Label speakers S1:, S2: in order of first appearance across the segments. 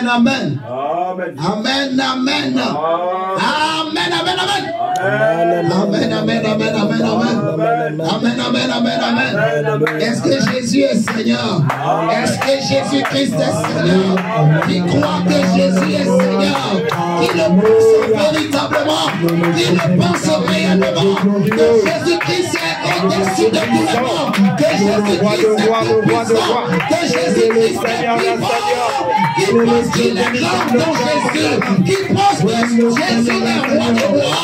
S1: amen, amen. Amen, amen. Amen, amen, amen. Amen, amen, amen, amen, amen. Amen, amen, amen, amen. Est-ce que Jésus est Seigneur? Est-ce que Jésus-Christ est Seigneur? Qui croit que Jésus est Seigneur? Qui le pense véritablement? Qui le pense réellement? Que Jésus-Christ est au-dessus de tout le monde. Que Jésus-Christ est tout puissant. Que Jésus-Christ est vivant. Qui pense qu'il est grand dans Jésus. Qui pense que Jésus est roi des rois.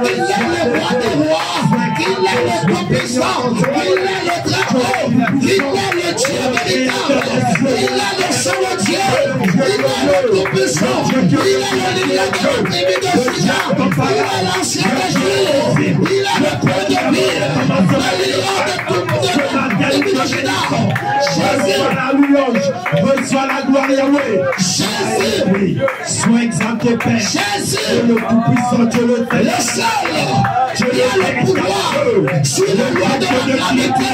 S1: Qu'il est le roi des rois. Qu'il est le tout-puissant. Qu'il est le très haut. Qu'il est le Dieu véritable. Il est le seul Dieu. Il est le tout-puissant. Il est le leader de la tribu de Juda. Il est l'ancien des jours. Il est le premier. Le leader de la tribu de Juda. Jésus.
S2: La louange. Reçois la gloire Yahweh.
S1: Jésus.
S2: Sois exalté Père.
S1: Jésus.
S2: Le tout-puissant Dieu le fait.
S1: Le seul qui a le pouvoir sur la loi de la gravité,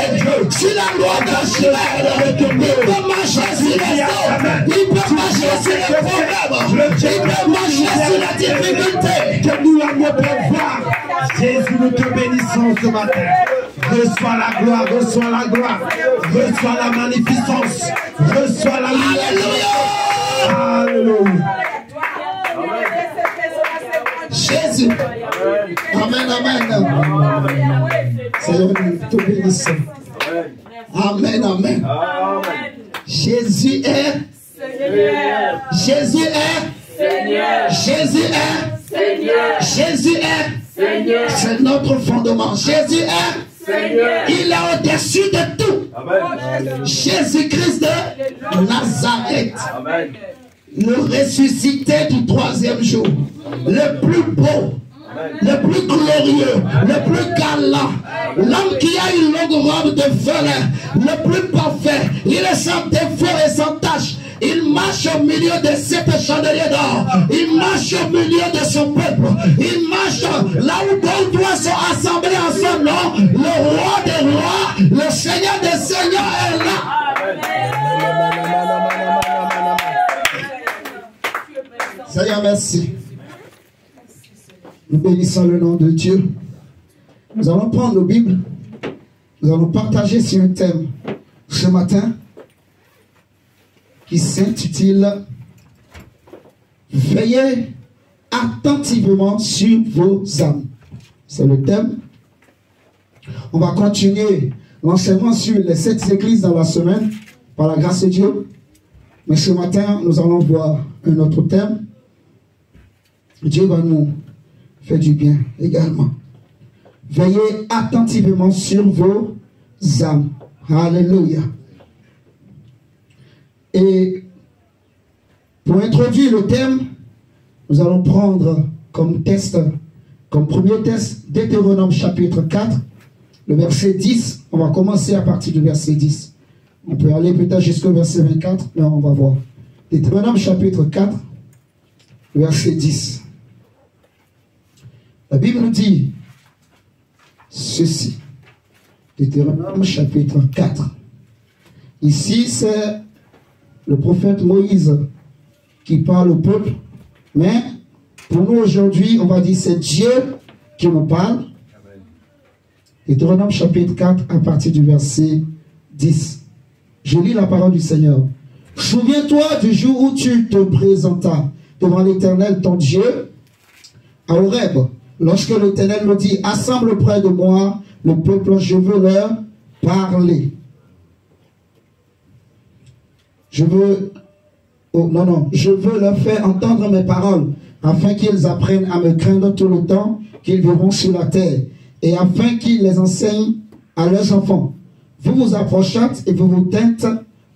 S1: sur la loi d'Archimède. Il peut marcher sur les eaux, il peut marcher sur les problèmes, il peut marcher sur la difficulté.
S2: Que nous allons voir. Jésus, nous te bénissons ce matin. Reçois la gloire, reçois la gloire, reçois la magnificence, reçois la lumière. Alléluia.
S1: Jésus. Amen, amen. Seigneur, nous te bénissons. Amen, amen. Jésus est Seigneur. Jésus est Seigneur. Jésus est Seigneur. Jésus est Seigneur. C'est notre fondement. Jésus est Seigneur. Il est au-dessus de tout. Amen. Jésus-Christ de Nazareth. Amen. Le ressuscité du troisième jour, le plus beau, le plus glorieux, le plus galant, l'homme qui a une longue robe de velin, le plus parfait, il est sans défaut et sans tache. Il marche au milieu de sept chandeliers d'or. Il marche au milieu de son peuple. Il marche là où deux doigts sont assemblés en son nom. Le roi des rois, le Seigneur des seigneurs est là. Seigneur, merci. Nous bénissons le nom de Dieu. Nous allons prendre nos Bibles. Nous allons partager sur un thème ce matin qui s'intitule « Veillez attentivement sur vos âmes ». C'est le thème. On va continuer l'enseignement sur les 7 églises dans la semaine, par la grâce de Dieu. Mais ce matin, nous allons voir un autre thème. Dieu va nous faire du bien également. Veillez attentivement sur vos âmes. Alléluia. Et pour introduire le thème, nous allons prendre comme test, comme premier test, Deutéronome chapitre 4, le verset 10. On va commencer à partir du verset 10. On peut aller peut-être jusqu'au verset 24, mais on va voir. Deutéronome chapitre 4, verset 10. La Bible nous dit ceci. Deutéronome chapitre 4. Ici, c'est le prophète Moïse qui parle au peuple. Mais pour nous aujourd'hui, on va dire c'est Dieu qui nous parle. Deutéronome chapitre 4 à partir du verset 10. Je lis la parole du Seigneur. Souviens-toi du jour où tu te présentas devant l'Éternel ton Dieu à Horeb, lorsque l'Éternel me dit, assemble près de moi le peuple, je veux leur parler. Je veux leur faire entendre mes paroles, afin qu'ils apprennent à me craindre tout le temps qu'ils vivront sur la terre, et afin qu'ils les enseignent à leurs enfants. Vous vous approchâtes et vous vous tîntes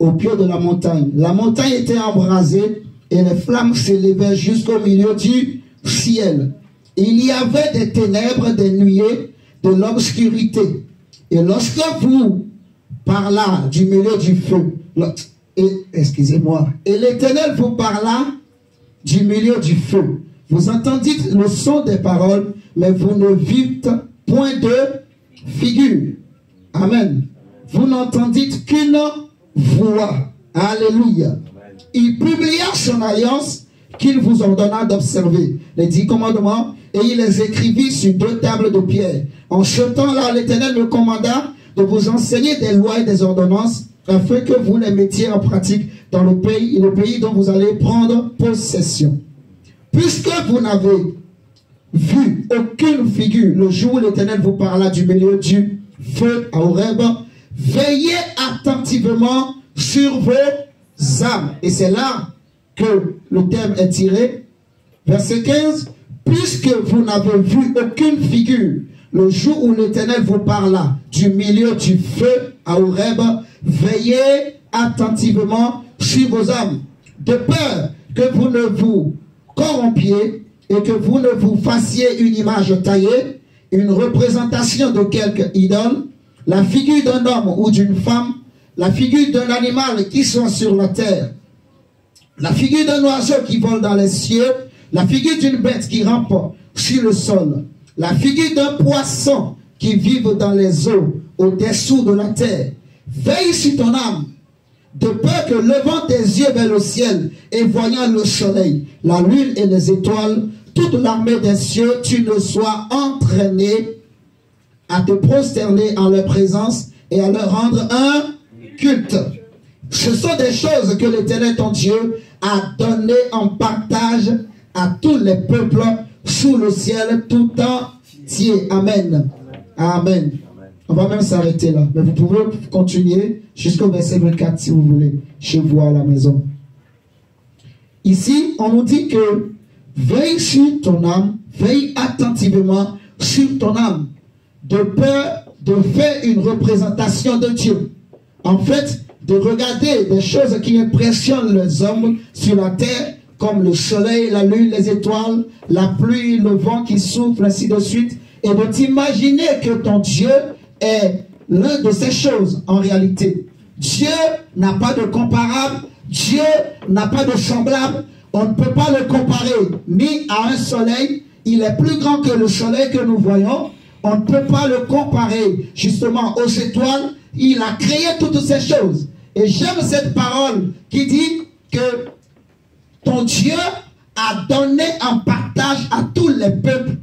S1: au pied de la montagne. La montagne était embrasée et les flammes s'élevaient jusqu'au milieu du ciel. Il y avait des ténèbres, des nuées, de l'obscurité. Et lorsque vous parlâtes du milieu du feu, excusez-moi, et l'Éternel vous parla du milieu du feu, vous entendîtes le son des paroles, mais vous ne vîtes point de figure. Amen. Vous n'entendîtes qu'une voix. Alléluia. il publia son alliance qu'il vous ordonna d'observer, les 10 commandements, et il les écrivit sur 2 tables de pierre. En ce temps-là, l'Éternel me commanda de vous enseigner des lois et des ordonnances, afin que vous les mettiez en pratique dans le pays dont vous allez prendre possession. Puisque vous n'avez vu aucune figure le jour où l'Éternel vous parla du milieu du feu à Horeb, veillez attentivement sur vos âmes. Et c'est là que le thème est tiré. Verset 15. Puisque vous n'avez vu aucune figure le jour où l'Éternel vous parla du milieu du feu à Horeb, veillez attentivement sur vos âmes, de peur que vous ne vous corrompiez et que vous ne vous fassiez une image taillée, une représentation de quelque idole, la figure d'un homme ou d'une femme, la figure d'un animal qui soit sur la terre, la figure d'un oiseau qui vole dans les cieux, la figure d'une bête qui rampe sur le sol, la figure d'un poisson qui vive dans les eaux au-dessous de la terre. Veille sur ton âme, de peur que levant tes yeux vers le ciel et voyant le soleil, la lune et les étoiles, toute l'armée des cieux, tu ne sois entraîné à te prosterner en leur présence et à leur rendre un culte. Ce sont des choses que l'Éternel ton Dieu a données en partage à tous les peuples sous le ciel tout entier. Amen. Amen. On va même s'arrêter là. Mais vous pouvez continuer jusqu'au verset 24 si vous voulez, chez vous à la maison. Ici, on nous dit que veille sur ton âme, veille attentivement sur ton âme, de peur de faire une représentation de Dieu. En fait, de regarder des choses qui impressionnent les hommes sur la terre, comme le soleil, la lune, les étoiles, la pluie, le vent qui souffle, ainsi de suite, et de t'imaginer que ton Dieu est l'un de ces choses en réalité. Dieu n'a pas de comparable, Dieu n'a pas de semblable, on ne peut pas le comparer ni à un soleil, il est plus grand que le soleil que nous voyons, on ne peut pas le comparer justement aux étoiles, il a créé toutes ces choses. Et j'aime cette parole qui dit que ton Dieu a donné en partage à tous les peuples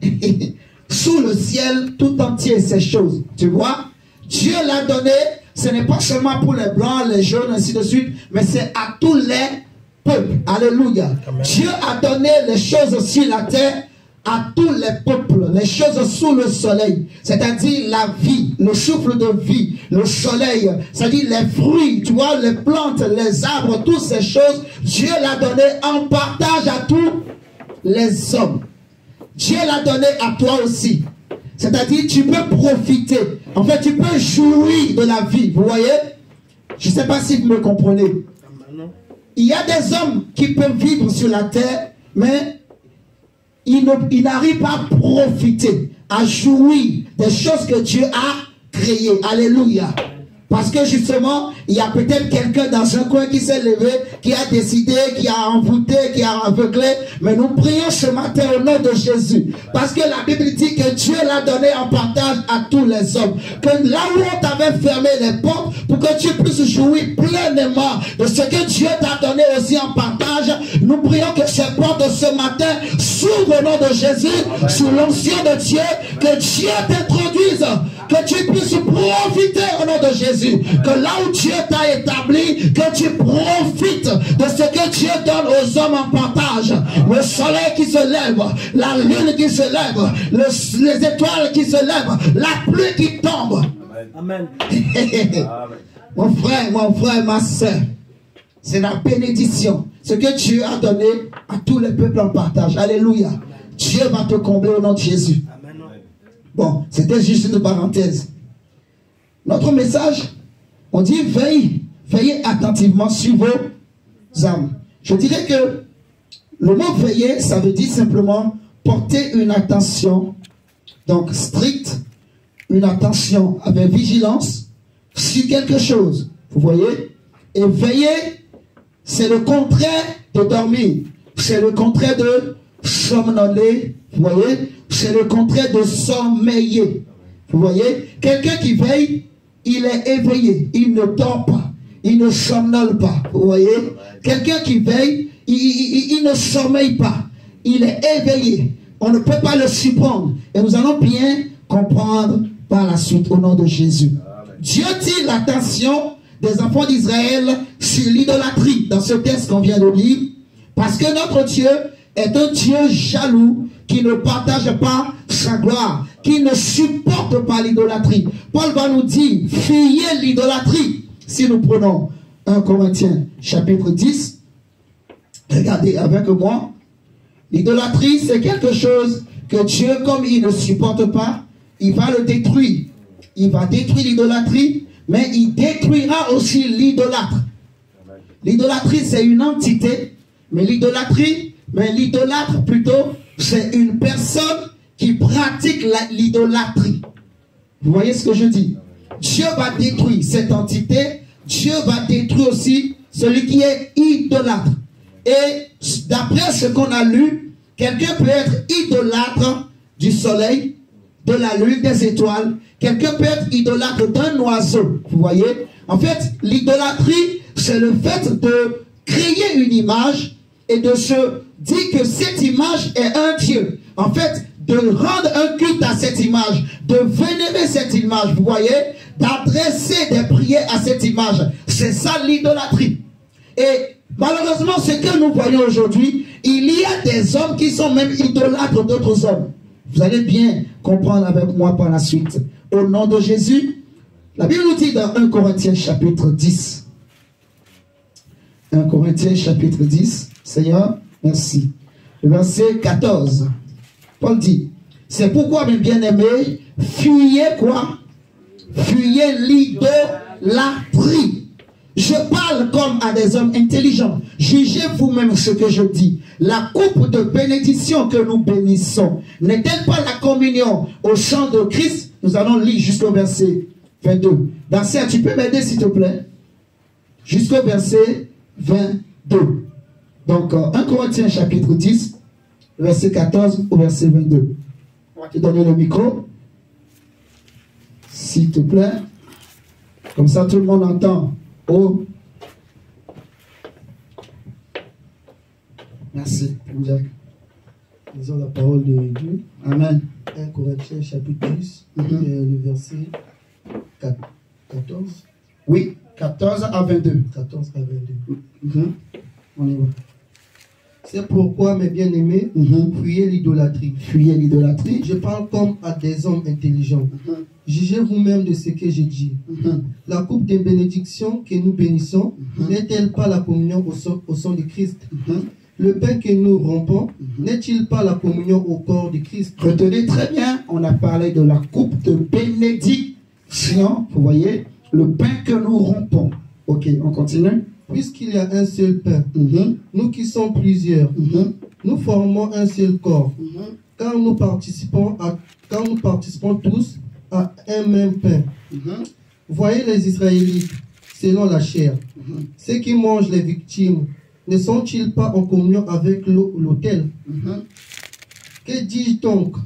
S1: sous le ciel tout entier ces choses. Tu vois, Dieu l'a donné, ce n'est pas seulement pour les blancs, les jaunes, ainsi de suite, mais c'est à tous les peuples. Alléluia. Amen. Dieu a donné les choses sur la terre à tous les peuples, les choses sous le soleil, c'est-à-dire la vie, le souffle de vie, le soleil, c'est-à-dire les fruits, tu vois, les plantes, les arbres, toutes ces choses, Dieu l'a donné en partage à tous les hommes. Dieu l'a donné à toi aussi. C'est-à-dire, tu peux profiter. En fait, tu peux jouir de la vie. Vous voyez? Je ne sais pas si vous me comprenez. Il y a des hommes qui peuvent vivre sur la terre, mais ils n'arrivent pas à profiter, à jouir des choses que Dieu a créées. Alléluia. Parce que justement, il y a peut-être quelqu'un dans un coin qui s'est levé, qui a décidé, qui a envoûté, qui a aveuglé. Mais nous prions ce matin au nom de Jésus. Parce que la Bible dit que Dieu l'a donné en partage à tous les hommes. Que là où on t'avait fermé les portes, pour que tu puisses jouir pleinement de ce que Dieu t'a donné aussi en partage, nous prions que ces portes de ce matin s'ouvrent au nom de Jésus, sous l'onction de Dieu, que Dieu t'introduise, que tu puisses profiter au nom de Jésus. Que là où Dieu t'a établi, que tu profites de ce que Dieu donne aux hommes en partage. Le soleil qui se lève, la lune qui se lève, les étoiles qui se lèvent, la pluie qui tombe. Amen. Mon frère, ma soeur, c'est la bénédiction. Ce que Dieu a donné à tous les peuples en partage. Alléluia. Dieu va te combler au nom de Jésus. Bon, c'était juste une parenthèse. Notre message, on dit veillez attentivement sur vos âmes. Je dirais que le mot veiller, ça veut dire simplement porter une attention, donc stricte, une attention avec vigilance sur quelque chose. Vous voyez? Et veiller, c'est le contraire de dormir. C'est le contraire de somnoler. Vous voyez? C'est le contraire de sommeiller. Vous voyez? Quelqu'un qui veille, il est éveillé, il ne dort pas. il ne somnole pas. Vous voyez? Quelqu'un qui veille, il ne sommeille pas. Il est éveillé. On ne peut pas le surprendre. Et nous allons bien comprendre par la suite au nom de Jésus. Dieu tire l'attention des enfants d'Israël sur l'idolâtrie dans ce texte qu'on vient de lire. Parce que notre Dieu est un Dieu jaloux qui ne partage pas sa gloire, qui ne supporte pas l'idolâtrie. Paul va nous dire, fuyez l'idolâtrie. Si nous prenons 1 Corinthiens chapitre 10, regardez avec moi, l'idolâtrie c'est quelque chose que Dieu, comme il ne supporte pas, il va le détruire. Il va détruire l'idolâtrie, mais il détruira aussi l'idolâtre. L'idolâtrie c'est une entité, mais l'idolâtre plutôt, c'est une personne qui pratique l'idolâtrie. Vous voyez ce que je dis? Dieu va détruire cette entité. Dieu va détruire aussi celui qui est idolâtre. Et d'après ce qu'on a lu, quelqu'un peut être idolâtre du soleil, de la lune, des étoiles. Quelqu'un peut être idolâtre d'un oiseau. Vous voyez? En fait, l'idolâtrie, c'est le fait de créer une image et de se dire que cette image est un Dieu. En fait, de rendre un culte à cette image, de vénérer cette image, vous voyez, d'adresser des prières à cette image. C'est ça l'idolâtrie. Et malheureusement, ce que nous voyons aujourd'hui, il y a des hommes qui sont même idolâtres d'autres hommes. Vous allez bien comprendre avec moi par la suite. Au nom de Jésus, la Bible nous dit dans 1 Corinthiens chapitre 10. 1 Corinthiens chapitre 10. Seigneur, merci. Le verset 14. Paul dit, c'est pourquoi mes bien-aimés, fuyez quoi? Fuyez l'idolâtrie. Je parle comme à des hommes intelligents. Jugez vous-même ce que je dis. La coupe de bénédiction que nous bénissons, n'est-elle pas la communion au sang de Christ? Nous allons lire jusqu'au verset 22. Verset, tu peux m'aider s'il te plaît? Jusqu'au verset 22. Donc, 1 Corinthiens chapitre 10, verset 14 au verset 22. On va te donner le micro. S'il te plaît. Comme ça, tout le monde entend. Oh. Merci, Jacques.
S2: Lisons la parole de Dieu.
S1: Amen.
S2: 1 Corinthiens chapitre 10, le verset 14.
S1: Oui, 14 à 22.
S2: 14 à 22. On y va. C'est pourquoi, mes bien-aimés, fuyez l'idolâtrie.
S1: Fuyez l'idolâtrie.
S2: Je parle comme à des hommes intelligents. Jugez vous-même de ce que je dis. La coupe de bénédiction que nous bénissons, n'est-elle pas la communion au sang de Christ? Le pain que nous rompons, n'est-il pas la communion au corps de Christ?
S1: Retenez très bien, on a parlé de la coupe de bénédiction. Vous voyez, le pain que nous rompons. Ok, on continue.
S2: Puisqu'il y a un seul pain, nous qui sommes plusieurs, nous formons un seul corps, car nous participons tous à un même pain. Voyez les Israélites, selon la chair, ceux qui mangent les victimes, ne sont-ils pas en communion avec l'autel? Que dis-je donc?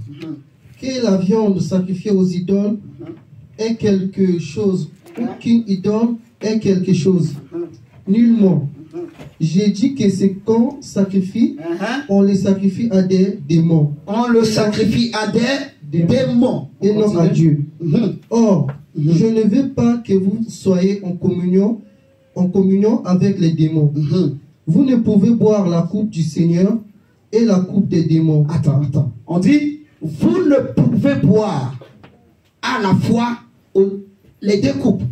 S2: Que la viande sacrifiée aux idoles est quelque chose, ou qu'une idole est quelque chose? Nullement. J'ai dit que c'est qu'on sacrifie, on les sacrifie à des démons.
S1: On le sacrifie à des démons.
S2: Et non à Dieu. Or, je ne veux pas que vous soyez en communion avec les démons. Vous ne pouvez boire la coupe du Seigneur et la coupe des démons.
S1: Attends. On dit, vous ne pouvez boire à la fois les deux coupes.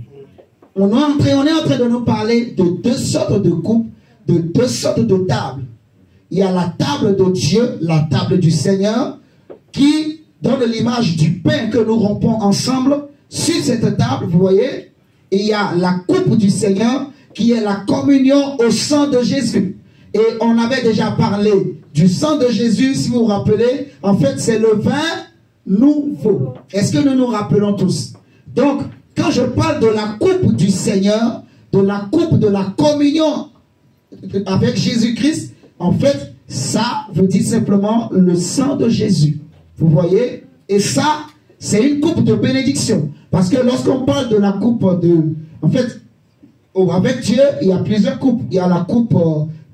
S1: On est en train de nous parler de deux sortes de coupes, de deux sortes de tables. Il y a la table de Dieu, la table du Seigneur, qui donne l'image du pain que nous rompons ensemble sur cette table, vous voyez. Et il y a la coupe du Seigneur, qui est la communion au sang de Jésus. Et on avait déjà parlé du sang de Jésus, si vous vous rappelez. En fait, c'est le vin nouveau. Est-ce que nous nous rappelons tous? Donc, quand je parle de la coupe du Seigneur, de la coupe de la communion avec Jésus-Christ, en fait, ça veut dire simplement le sang de Jésus. Vous voyez? Et ça, c'est une coupe de bénédiction. Parce que lorsqu'on parle de la coupe de... En fait, avec Dieu, il y a plusieurs coupes. Il y a la coupe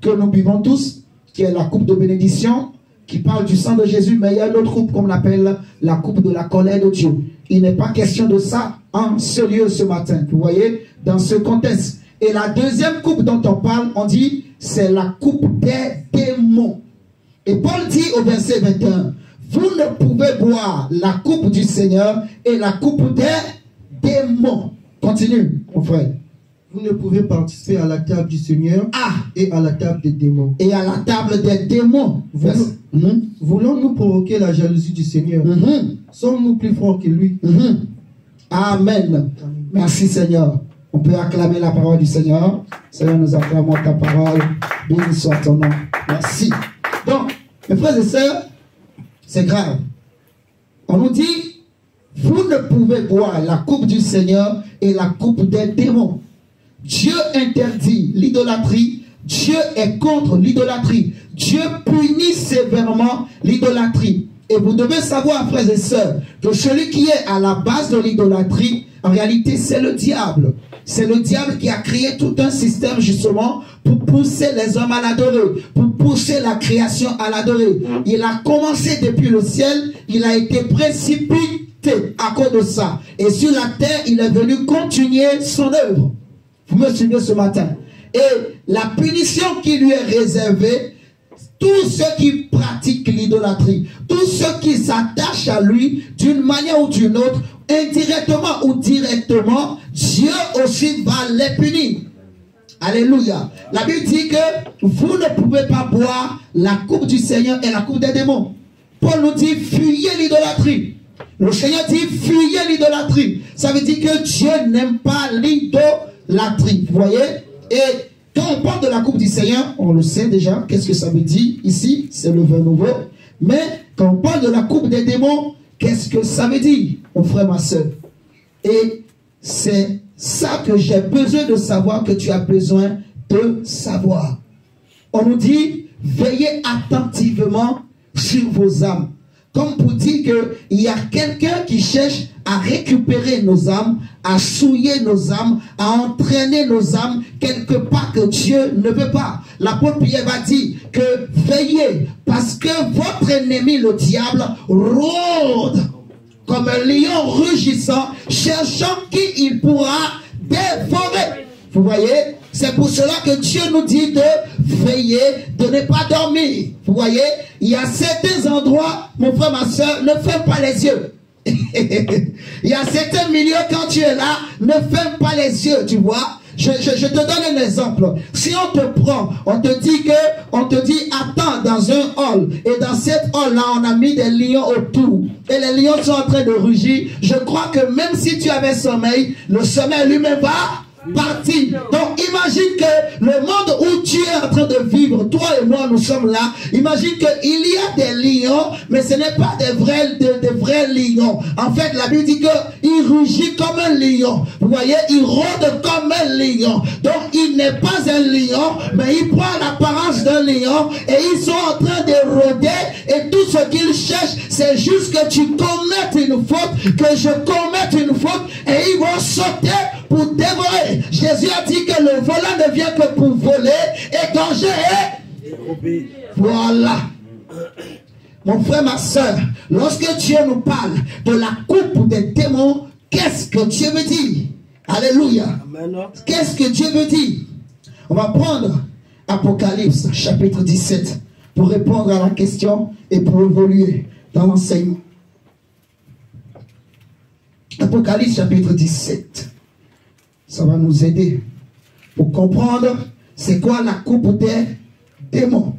S1: que nous buvons tous, qui est la coupe de bénédiction, qui parle du sang de Jésus, mais il y a une autre coupe qu'on appelle la coupe de la colère de Dieu. Il n'est pas question de ça en ce lieu ce matin, vous voyez, dans ce contexte. Et la deuxième coupe dont on parle, on dit, c'est la coupe des démons. Et Paul dit au verset 21, vous ne pouvez boire la coupe du Seigneur et la coupe des démons. Continue, mon frère.
S2: Vous ne pouvez participer à la table du Seigneur et à la table des démons.
S1: Et à la table des démons.
S2: Voulons-nous provoquer la jalousie du Seigneur? Sommes-nous plus forts que lui?
S1: Amen. Merci Seigneur. On peut acclamer la parole du Seigneur. Seigneur, nous acclamons ta parole. Béni soit ton nom. Merci. Donc, mes frères et sœurs, c'est grave. On nous dit, vous ne pouvez boire la coupe du Seigneur et la coupe des démons. Dieu interdit l'idolâtrie. Dieu est contre l'idolâtrie. Dieu punit sévèrement l'idolâtrie. Et vous devez savoir, frères et sœurs, que celui qui est à la base de l'idolâtrie, en réalité, c'est le diable. C'est le diable qui a créé tout un système, justement, pour pousser les hommes à l'adorer, pour pousser la création à l'adorer. Il a commencé depuis le ciel, il a été précipité à cause de ça. Et sur la terre, il est venu continuer son œuvre. Vous me suivez ce matin. Et la punition qui lui est réservée, tous ceux qui pratiquent l'idolâtrie, tous ceux qui s'attachent à lui d'une manière ou d'une autre, indirectement ou directement, Dieu aussi va les punir. Alléluia. La Bible dit que vous ne pouvez pas boire la coupe du Seigneur et la coupe des démons. Paul nous dit, fuyez l'idolâtrie. Le Seigneur dit, fuyez l'idolâtrie. Ça veut dire que Dieu n'aime pas l'idolâtrie. Vous voyez? Et quand on parle de la coupe du Seigneur, on le sait déjà, qu'est-ce que ça veut dire ici? C'est le vin nouveau. Mais quand on parle de la coupe des démons, qu'est-ce que ça veut dire, mon frère, ma soeur? Et c'est ça que j'ai besoin de savoir, que tu as besoin de savoir. On nous dit, veillez attentivement sur vos âmes. Comme pour dire qu'il y a quelqu'un qui cherche à récupérer nos âmes, à souiller nos âmes, à entraîner nos âmes quelque part que Dieu ne veut pas. L'apôtre Pierre va dire que veillez, parce que votre ennemi, le diable, rôde comme un lion rugissant, cherchant qui il pourra dévorer. Vous voyez? C'est pour cela que Dieu nous dit de veiller, de ne pas dormir. Vous voyez? Il y a certains endroits, mon frère, ma soeur, ne ferme pas les yeux. Il y a certains milieux, quand tu es là, ne ferme pas les yeux, tu vois. Je te donne un exemple. Si on te prend, on te dit attends dans un hall, et dans cette hall là on a mis des lions autour, et les lions sont en train de rugir. Je crois que même si tu avais sommeil, le sommeil lui-même va partir. Donc imagine que le monde où tu es en train de vivre, toi et moi nous sommes là, imagine qu'il y a des lions, mais ce n'est pas des vrais lions. En fait la Bible dit qu'il rugit comme un lion. Vous voyez, il rôde comme un lion. Donc il n'est pas un lion, mais il prend l'apparence d'un lion, et ils sont en train de rôder, et tout ce qu'ils cherchent, c'est juste que tu commettes une faute, que je commette une faute, et ils vont sauter pour dévorer. Jésus a dit que le volant ne vient que pour voler, égorger et... Voilà. Mon frère, ma soeur, lorsque Dieu nous parle de la coupe des démons, qu'est-ce que Dieu veut dire? Alléluia. Qu'est-ce que Dieu veut dire? On va prendre Apocalypse chapitre 17 pour répondre à la question et pour évoluer dans l'enseignement. Apocalypse chapitre 17. Ça va nous aider pour comprendre c'est quoi la coupe des démons.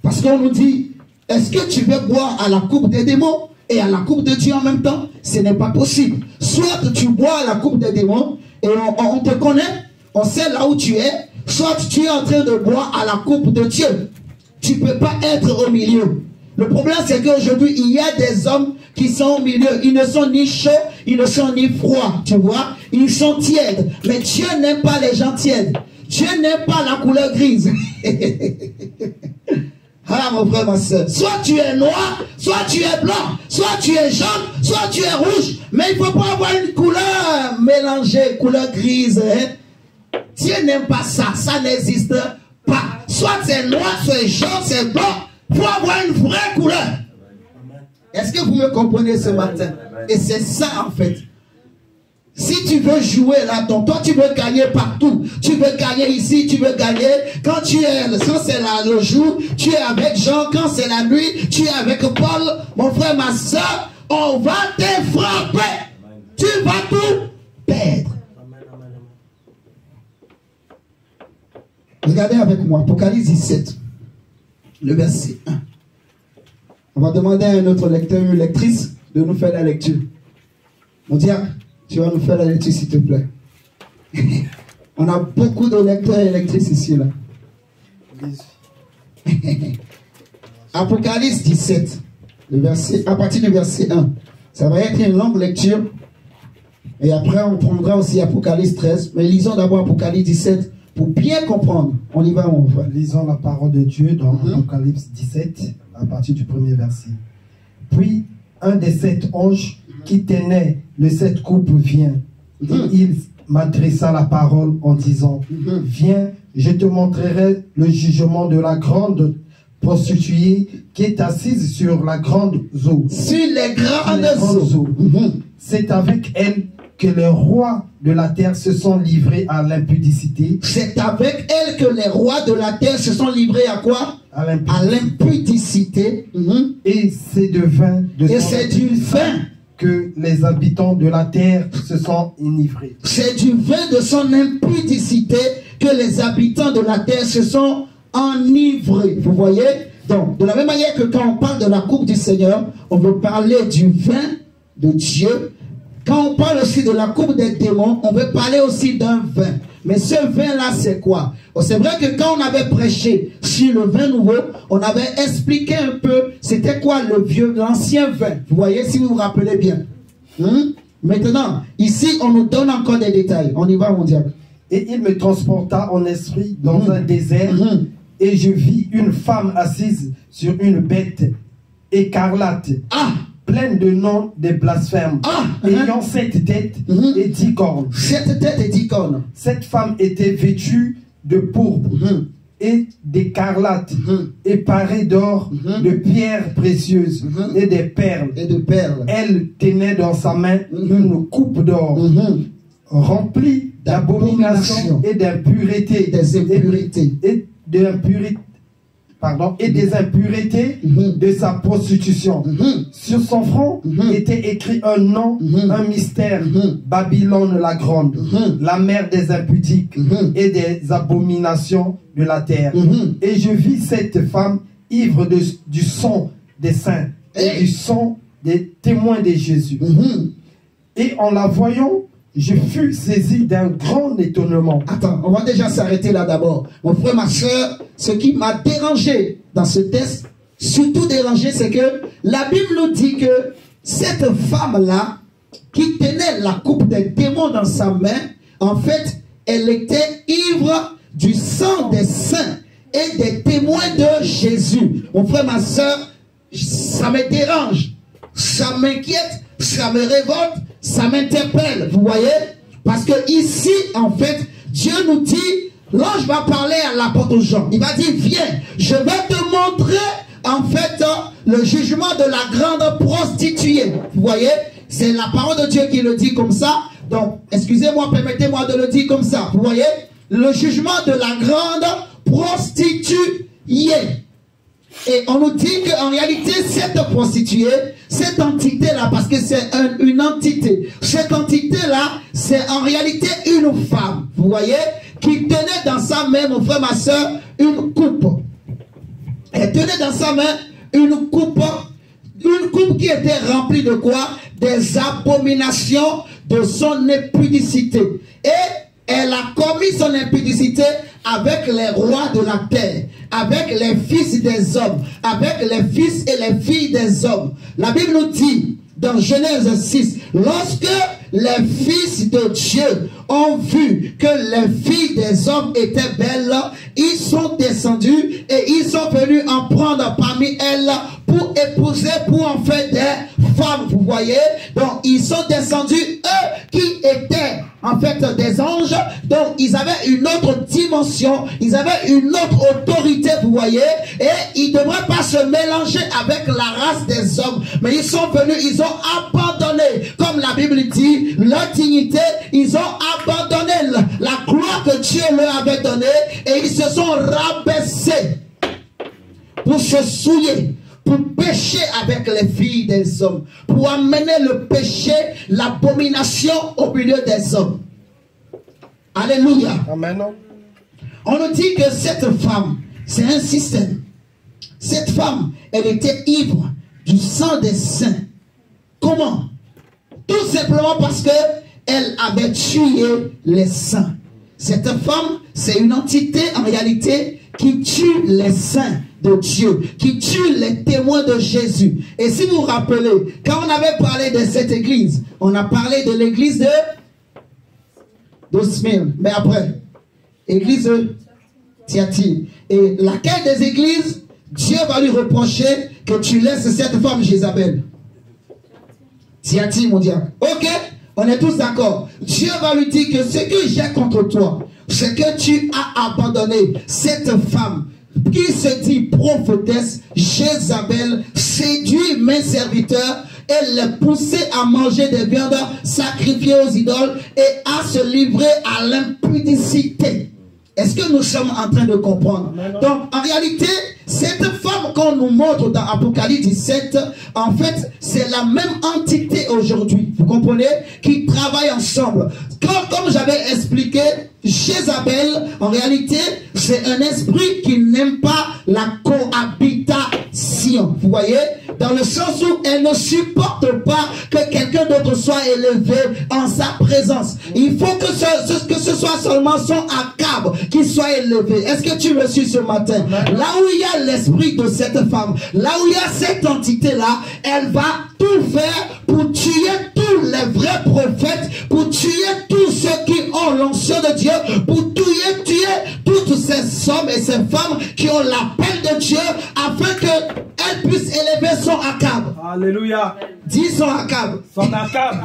S1: Parce qu'on nous dit, est-ce que tu veux boire à la coupe des démons et à la coupe de Dieu en même temps? Ce n'est pas possible. Soit tu bois à la coupe des démons et on te connaît, on sait là où tu es, soit tu es en train de boire à la coupe de Dieu. Tu ne peux pas être au milieu. Le problème, c'est qu'aujourd'hui, il y a des hommes qui sont au milieu. Ils ne sont ni chauds, ils ne sont ni froids, tu vois. Ils sont tièdes. Mais Dieu n'aime pas les gens tièdes. Dieu n'aime pas la couleur grise. Ah, mon frère, ma soeur. Soit tu es noir, soit tu es blanc, soit tu es jaune, soit tu es rouge. Mais il ne faut pas avoir une couleur mélangée, couleur grise. Hein? Dieu n'aime pas ça. Ça n'existe pas. Soit c'est noir, soit c'est jaune, c'est blanc. Il faut avoir une vraie couleur. Est-ce que vous me comprenez ce matin? Et c'est ça en fait. Si tu veux jouer là-dedans, toi tu veux gagner partout. Tu veux gagner ici, tu veux gagner. Quand c'est le jour, tu es avec Jean. Quand c'est la nuit, tu es avec Paul. Mon frère, ma soeur, on va te frapper. Tu vas tout perdre. Regardez avec moi, Apocalypse 17, le verset 1. On va demander à un autre lecteur ou lectrice de nous faire la lecture. Mon diable, tu vas nous faire la lecture s'il te plaît. On a beaucoup de lecteurs et lectrices ici là. Apocalypse 17, le verset, à partir du verset 1. Ça va être une longue lecture. Et après on prendra aussi Apocalypse 13. Mais lisons d'abord Apocalypse 17 pour bien comprendre. On y va, on va.
S2: Lisons la parole de Dieu dans Apocalypse 17 à partir du premier verset. Puis un des 7 anges qui tenait les 7 coupes vient. Et il m'adressa la parole en disant, viens, je te montrerai le jugement de la grande prostituée qui est assise sur la grande eau.
S1: Sur les grandes eaux.
S2: C'est avec elle que les rois de la terre se sont livrés à l'impudicité.
S1: C'est avec elle que les rois de la terre se sont livrés à quoi? À l'impudicité.
S2: Et c'est du vin que les habitants de la terre se sont enivrés.
S1: C'est du vin de son impudicité que les habitants de la terre se sont enivrés. Vous voyez? Donc, de la même manière que quand on parle de la coupe du Seigneur, on veut parler du vin de Dieu. Quand on parle aussi de la coupe des démons, on veut parler aussi d'un vin. Mais ce vin-là, c'est quoi? C'est vrai que quand on avait prêché sur le vin nouveau, on avait expliqué un peu c'était quoi l'ancien vin. Vous voyez, si vous vous rappelez bien. Maintenant, ici, on nous donne encore des détails. On y va, mon diable.
S2: Et il me transporta en esprit dans un désert, et je vis une femme assise sur une bête écarlate. Pleine de noms de blasphèmes, ayant 7 têtes et 10 cornes.
S1: 7 têtes et 10 cornes.
S2: Cette femme était vêtue de pourpre et d'écarlate, et parée d'or, de pierres précieuses et des perles. Elle tenait dans sa main une coupe d'or remplie d'abominations et d'impuretés. Et des impuretés de sa prostitution. Sur son front était écrit un nom, un mystère, Babylone la grande, la mère des impudiques et des abominations de la terre. Et je vis cette femme ivre du sang des saints et du sang des témoins de Jésus. Et en la voyant, je fus saisi d'un grand étonnement.
S1: Attends, on va déjà s'arrêter là d'abord. Mon frère, ma soeur, ce qui m'a dérangé dans ce texte, surtout dérangé, c'est que la Bible nous dit que cette femme-là, qui tenait la coupe des démons dans sa main, en fait, elle était ivre du sang des saints et des témoins de Jésus. Mon frère, ma soeur, ça me dérange, ça m'inquiète, ça me révolte, ça m'interpelle, vous voyez? Parce que ici, en fait, Dieu nous dit, l'ange va parler à l'apôtre Jean. Il va dire, viens, je vais te montrer, en fait, le jugement de la grande prostituée. Vous voyez? C'est la parole de Dieu qui le dit comme ça. Donc, excusez-moi, permettez-moi de le dire comme ça. Vous voyez? Le jugement de la grande prostituée. Et on nous dit qu'en réalité, cette prostituée, cette entité-là, parce que c'est une entité, cette entité-là, c'est en réalité une femme, vous voyez, qui tenait dans sa main, mon frère, ma soeur, une coupe. Elle tenait dans sa main une coupe qui était remplie de quoi? Des abominations de son impudicité. Et elle a commis son impudicité avec les rois de la terre, avec les fils des hommes, avec les fils et les filles des hommes. La Bible nous dit, dans Genèse 6, lorsque les fils de Dieu ont vu que les filles des hommes étaient belles, ils sont descendus et ils sont venus en prendre parmi elles pour épouser, pour en faire des femmes, vous voyez. Donc ils sont descendus, eux qui étaient en fait des anges, donc ils avaient une autre dimension, ils avaient une autre autorité, vous voyez, et ils ne devraient pas se mélanger avec la race des hommes, mais ils sont venus, ils ont abandonné, comme la Bible dit, leur dignité, ils ont abandonné la gloire que Dieu leur avait donnée, et ils se sont rabaissés pour se souiller, pour pécher avec les filles des hommes, pour amener le péché, l'abomination au milieu des hommes. Alléluia.
S2: Amen.
S1: On nous dit que cette femme, c'est un système. Cette femme, elle était ivre du sang des saints. Comment? Tout simplement parce que elle avait tué les saints. Cette femme, c'est une entité en réalité qui tue les saints de Dieu, qui tue les témoins de Jésus. Et si vous vous rappelez, quand on avait parlé de cette église, on a parlé de l'église de Smyrne, mais après, église de Thyatire. Et laquelle des églises, Dieu va lui reprocher que tu laisses cette femme Jézabel? Thyatire, mon diable. Ok, on est tous d'accord. Dieu va lui dire que ce que j'ai contre toi, c'est que tu as abandonné cette femme qui se dit prophétesse, Jézabel, séduit mes serviteurs et les poussait à manger des viandes sacrifiées aux idoles et à se livrer à l'impudicité. Est-ce que nous sommes en train de comprendre? Donc, en réalité, cette femme qu'on nous montre dans Apocalypse 17, en fait, c'est la même entité aujourd'hui. Vous comprenez? Qui travaillent ensemble. Comme j'avais expliqué, Jézabel, en réalité, c'est un esprit qui n'aime pas la cohabitation. Vous voyez? Dans le sens où elle ne supporte pas que quelqu'un d'autre soit élevé en sa présence. Il faut que ce soit seulement son Akab qui soit élevé. Est-ce que tu me suis ce matin? Là où il y a l'esprit de cette femme, là où il y a cette entité-là, elle va tout faire pour tuer tous les vrais prophètes, pour tuer tous ceux qui ont l'onction de Dieu, pour tuer toutes ces hommes et ces femmes qui ont l'appel de Dieu, afin qu'elles puissent élever son Akab.
S2: Alléluia.
S1: Dis son Akab.
S2: Son Akab.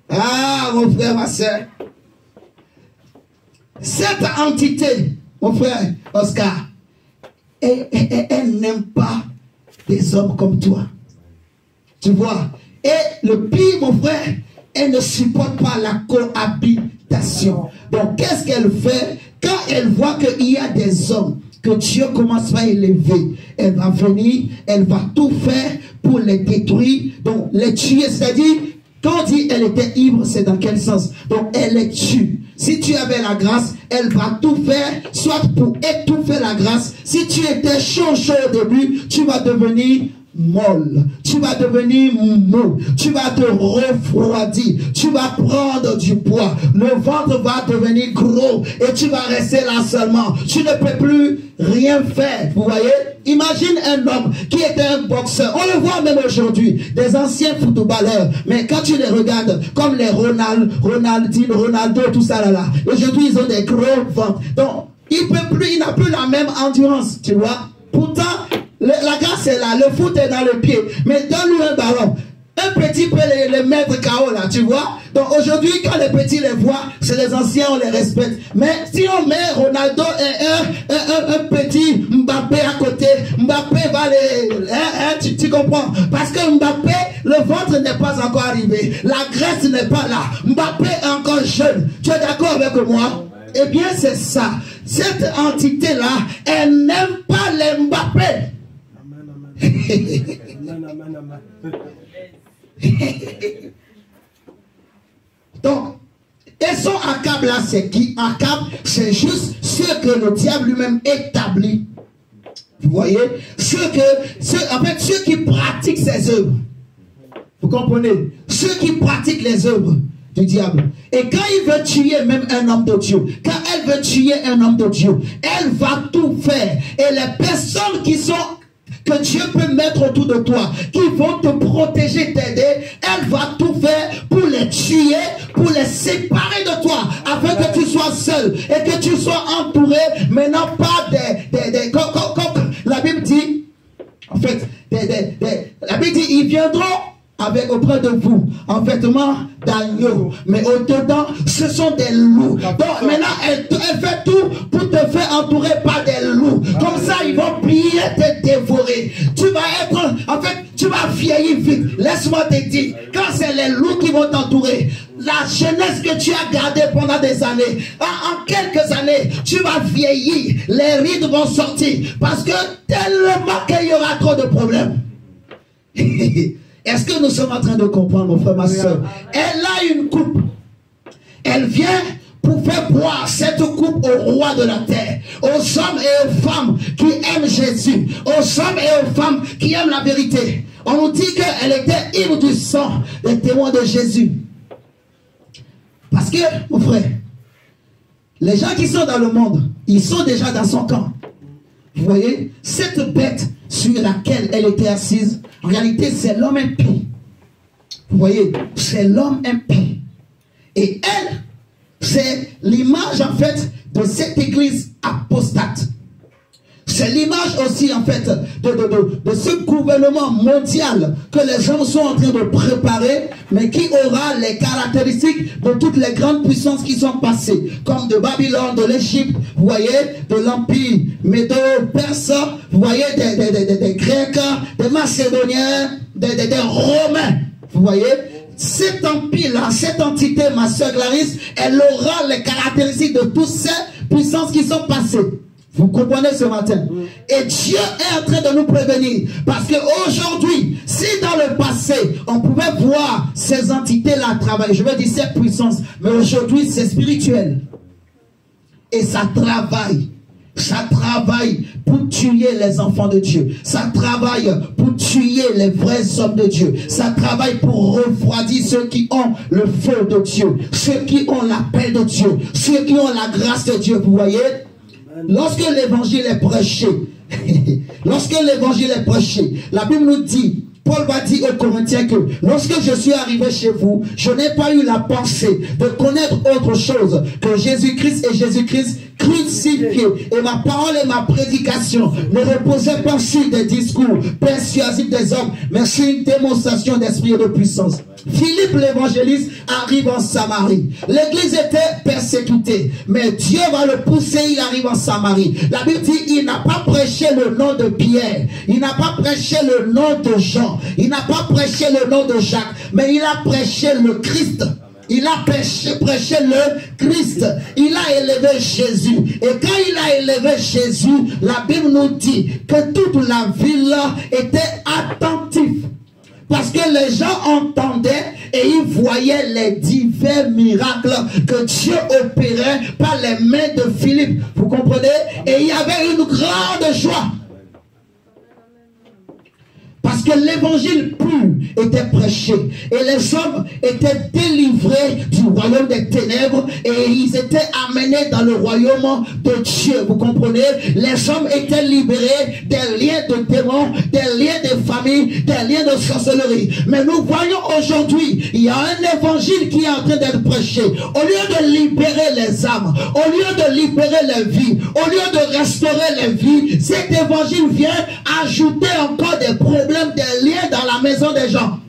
S1: Ah, mon frère, ma soeur. Cette entité, mon frère Oscar, elle n'aime pas des hommes comme toi. Tu vois? Et le pire, mon frère, elle ne supporte pas la cohabitation. Donc, qu'est-ce qu'elle fait? Quand elle voit qu'il y a des hommes que Dieu commence à élever, elle va venir, elle va tout faire pour les détruire, donc les tuer. C'est-à-dire, quand on dit elle était ivre, c'est dans quel sens? Donc, elle les tue. Si tu avais la grâce, elle va tout faire, soit pour étouffer la grâce. Si tu étais chaud au début, tu vas devenir molle, tu vas devenir mou, tu vas te refroidir, tu vas prendre du poids, le ventre va devenir gros et tu vas rester là seulement, tu ne peux plus rien faire. Vous voyez? Imagine un homme qui était un boxeur, on le voit même aujourd'hui, des anciens footballeurs, mais quand tu les regardes, comme les Ronaldinho, Ronaldo, tout ça là, aujourd'hui ils ont des gros ventres, donc il n'a plus la même endurance, tu vois. Pourtant, la grâce est là, le foot est dans le pied, mais donne-lui un ballon. Un petit peut les mettre KO là, tu vois. Donc aujourd'hui, quand les petits les voient, c'est les anciens, on les respecte. Mais si on met Ronaldo et un petit Mbappé à côté, Mbappé va les... tu comprends? Parce que Mbappé, le ventre n'est pas encore arrivé. La graisse n'est pas là. Mbappé est encore jeune. Tu es d'accord avec moi? Eh bien, c'est ça. Cette entité-là, elle n'aime pas les Mbappé. Donc, et son Akab là, c'est qui? Akab, c'est juste ce que le diable lui-même établit. Vous voyez? En fait, ceux qui pratiquent ses œuvres. Vous comprenez? Ceux qui pratiquent les œuvres du diable. Et quand il veut tuer même un homme de Dieu, quand elle veut tuer un homme de Dieu, elle va tout faire. Et les personnes que Dieu peut mettre autour de toi, qui vont te protéger, t'aider, elle va tout faire pour les tuer, pour les séparer de toi, afin que tu sois seul et que tu sois entouré, mais non pas comme la Bible dit, en fait, la Bible dit, ils viendront avec auprès de vous en vêtements d'agneau, mais au-dedans, ce sont des loups. Donc maintenant, elle fait tout pour te faire entourer par des loups. Comme ça, ils vont plier, te dévorer. Tu vas être, en fait, tu vas vieillir vite. Laisse-moi te dire, quand c'est les loups qui vont t'entourer, la jeunesse que tu as gardée pendant des années, en quelques années, tu vas vieillir, les rides vont sortir, parce que tellement qu'il y aura trop de problèmes. Est-ce que nous sommes en train de comprendre, mon frère, ma soeur? Elle a une coupe. Elle vient pour faire boire cette coupe au roi de la terre, aux hommes et aux femmes qui aiment Jésus, aux hommes et aux femmes qui aiment la vérité. On nous dit qu'elle était ivre du sang des témoins de Jésus. Parce que, mon frère, les gens qui sont dans le monde, ils sont déjà dans son camp. Vous voyez, cette bête sur laquelle elle était assise, en réalité, c'est l'homme impie. Vous voyez, c'est l'homme impie. Et elle, c'est l'image, en fait, de cette église apostate. C'est l'image aussi, en fait, de ce gouvernement mondial que les hommes sont en train de préparer, mais qui aura les caractéristiques de toutes les grandes puissances qui sont passées, comme de Babylone, de l'Égypte, vous voyez, de l'Empire médo-perse, vous voyez, des Grecs, des Macédoniens, des Romains, vous voyez. Cet empire-là, cette entité, ma soeur Clarisse, elle aura les caractéristiques de toutes ces puissances qui sont passées. Vous comprenez ce matin? Et Dieu est en train de nous prévenir. Parce qu'aujourd'hui, si dans le passé, on pouvait voir ces entités-là travailler, je veux dire ces puissances, mais aujourd'hui, c'est spirituel. Et ça travaille. Ça travaille pour tuer les enfants de Dieu. Ça travaille pour tuer les vrais hommes de Dieu. Ça travaille pour refroidir ceux qui ont le feu de Dieu. Ceux qui ont l'appel de Dieu. Ceux qui ont la grâce de Dieu. Vous voyez? Lorsque l'évangile est prêché, la Bible nous dit, Paul va dire aux Corinthiens que lorsque je suis arrivé chez vous, je n'ai pas eu la pensée de connaître autre chose que Jésus-Christ et Jésus-Christ crucifié. Et ma parole et ma prédication ne reposaient pas sur des discours persuasifs des hommes, mais sur une démonstration d'esprit et de puissance. Philippe l'évangéliste arrive en Samarie. L'église était persécutée, mais Dieu va le pousser, il arrive en Samarie. La Bible dit, il n'a pas prêché le nom de Pierre, il n'a pas prêché le nom de Jean, il n'a pas prêché le nom de Jacques, mais il a prêché le Christ. Il a prêché le Christ. Il a élevé Jésus. Et quand il a élevé Jésus, la Bible nous dit que toute la ville était attentive. Parce que les gens entendaient et ils voyaient les divers miracles que Dieu opérait par les mains de Philippe. Vous comprenez? Et il y avait une grande joie. Parce que l'évangile pur était prêché. Et les hommes étaient délivrés du royaume des ténèbres. Et ils étaient amenés dans le royaume de Dieu. Vous comprenez? Les hommes étaient libérés des liens de démons, des liens de famille, des liens de sorcellerie. Mais nous voyons aujourd'hui, il y a un évangile qui est en train d'être prêché. Au lieu de libérer les âmes, au lieu de libérer les vies, au lieu de restaurer les vies, cet évangile vient ajouter encore des problèmes, des liens dans la maison des gens.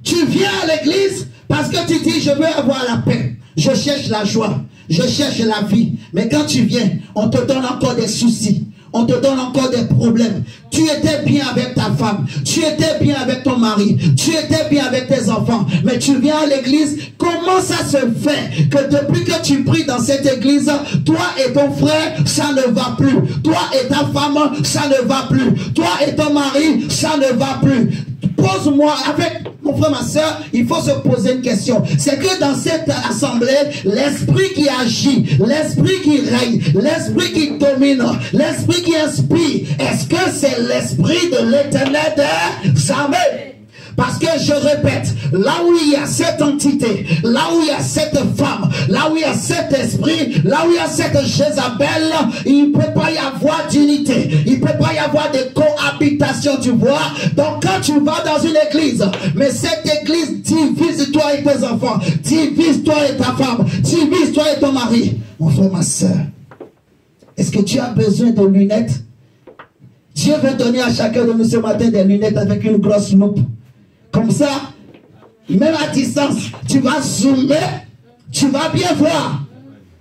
S1: Tu viens à l'église parce que tu dis je veux avoir la paix, je cherche la joie, je cherche la vie. Mais quand tu viens, on te donne encore des soucis, on te donne encore des problèmes. Tu étais bien avec ta femme, tu étais bien avec ton mari, tu étais bien avec tes enfants, mais tu viens à l'église. Comment ça se fait que depuis que tu pries dans cette église, toi et ton frère, ça ne va plus, toi et ta femme, ça ne va plus, toi et ton mari, ça ne va plus? Pose-moi, avec mon frère, ma soeur, il faut se poser une question. C'est que dans cette assemblée, l'esprit qui agit, l'esprit qui règne, l'esprit qui domine, l'esprit qui inspire, est-ce que c'est l'esprit de l'Éternel des armées? Parce que je répète, là où il y a cette entité, là où il y a cette femme, là où il y a cet esprit, là où il y a cette Jézabel, il ne peut pas y avoir d'unité, il ne peut pas y avoir de cohabitation, tu vois. Donc quand tu vas dans une église, mais cette église divise toi et tes enfants, divise toi et ta femme, divise toi et ton mari, mon frère, ma soeur, Est-ce que tu as besoin de lunettes? Dieu veut donner à chacun de nous ce matin des lunettes avec une grosse loupe. Comme ça, même à distance, tu vas zoomer, tu vas bien voir.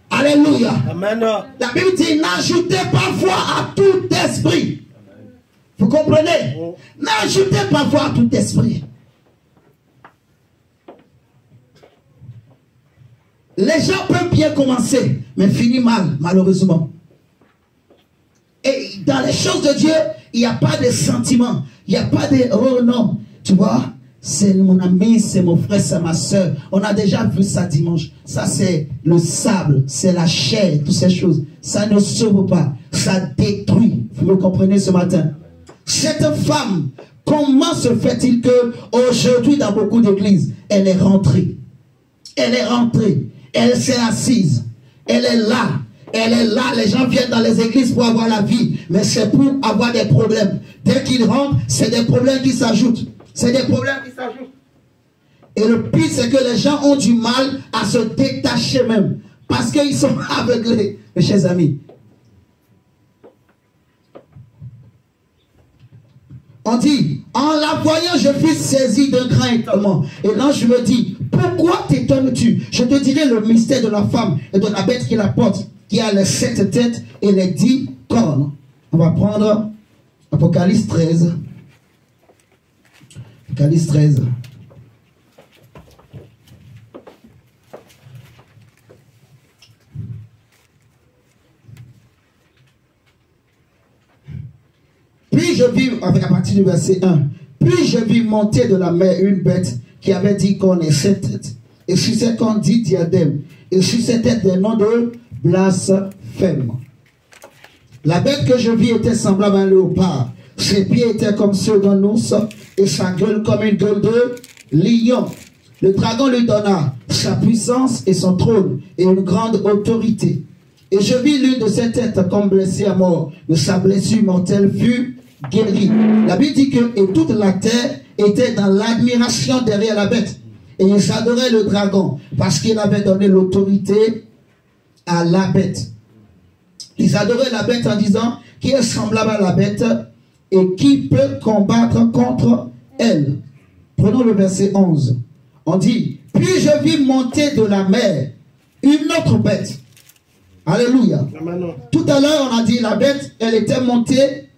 S1: Alléluia.
S2: Amen.
S1: La Bible dit, n'ajoutez pas foi à tout esprit. Vous comprenez? N'ajoutez pas foi à tout esprit. Les gens peuvent bien commencer, mais finissent mal, malheureusement. Et dans les choses de Dieu, il n'y a pas de sentiments. Il n'y a pas de, oh non, tu vois, c'est mon ami, c'est mon frère, c'est ma soeur. On a déjà vu ça dimanche. Ça, c'est le sable, c'est la chair, toutes ces choses. Ça ne sauve pas, ça détruit. Vous me comprenez ce matin? Cette femme, comment se fait-il que aujourd'hui dans beaucoup d'églises, elle est rentrée? Elle est rentrée. Elle s'est assise. Elle est là. Elle est là. Les gens viennent dans les églises pour avoir la vie. Mais c'est pour avoir des problèmes. Dès qu'ils rentrent, c'est des problèmes qui s'ajoutent. C'est des problèmes qui s'ajoutent. Et le pire, c'est que les gens ont du mal à se détacher même. Parce qu'ils sont aveuglés. Mes chers amis. On dit, en la voyant, je fus saisi d'un grand étonnement. Et l'ange me dit, pourquoi t'étonnes-tu? Je te dirai le mystère de la femme et de la bête qui la porte, qui a les 7 têtes et les 10 cornes. On va prendre Apocalypse 13. Apocalypse 13. Puis je vis, à partir du verset 1, puis je vis monter de la mer une bête qui avait 10 cornes et 7 têtes. Et sur ses cornes 10 diadèmes. Et sur ses têtes des noms de blasphème. La bête que je vis était semblable à un léopard. Ses pieds étaient comme ceux d'un ours et sa gueule comme une gueule de lion. Le dragon lui donna sa puissance et son trône et une grande autorité. Et je vis l'une de ses têtes comme blessée à mort. De sa blessure mortelle fut guérie. La Bible dit que et toute la terre était dans l'admiration derrière la bête. Et ils adoraient le dragon parce qu'il avait donné l'autorité à la bête. Ils adoraient la bête en disant qui est semblable à la bête et qui peut combattre contre elle. Prenons le verset 11. On dit, puis je vis monter de la mer une autre bête. Alléluia. Tout à l'heure, on a dit la bête, elle était montée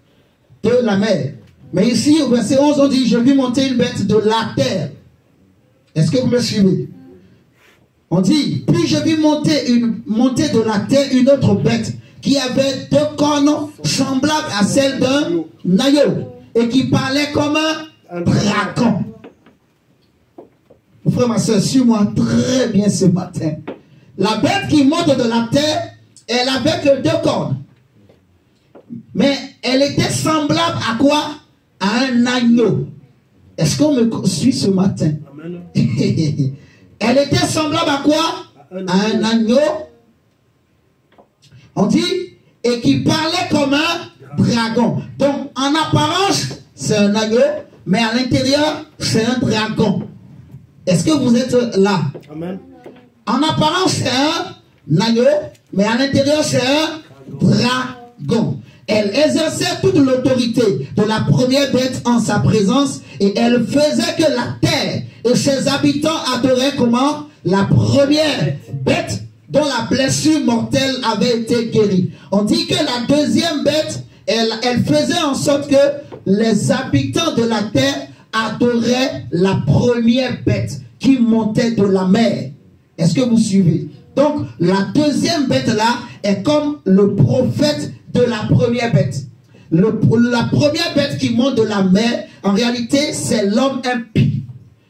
S1: de la mer. Mais ici, au verset 11, on dit, je vis monter une bête de la terre. Est-ce que vous me suivez? On dit, puis je vis monter de la terre une autre bête qui avait 2 cornes semblables à celles d'un agneau et qui parlait comme un dragon. Mon frère, ma soeur, suis-moi très bien ce matin. La bête qui monte de la terre, elle avait que 2 cornes. Mais elle était semblable à quoi? À un agneau. Est-ce qu'on me suit ce matin? Amen. Elle était semblable à quoi? À un agneau. On dit, et qui parlait comme un dragon. Donc, en apparence, c'est un agneau, mais à l'intérieur, c'est un dragon. Est-ce que vous êtes là? Amen. En apparence, c'est un agneau, mais à l'intérieur, c'est un dragon. Elle exerçait toute l'autorité de la première bête en sa présence et elle faisait que la terre et ses habitants adoraient comment? La première bête dont la blessure mortelle avait été guérie. On dit que la deuxième bête, elle faisait en sorte que les habitants de la terre adoraient la première bête qui montait de la mer. Est-ce que vous suivez? Donc, la deuxième bête-là est comme le prophète de la première bête. La première bête qui monte de la mer, en réalité, c'est l'homme impie.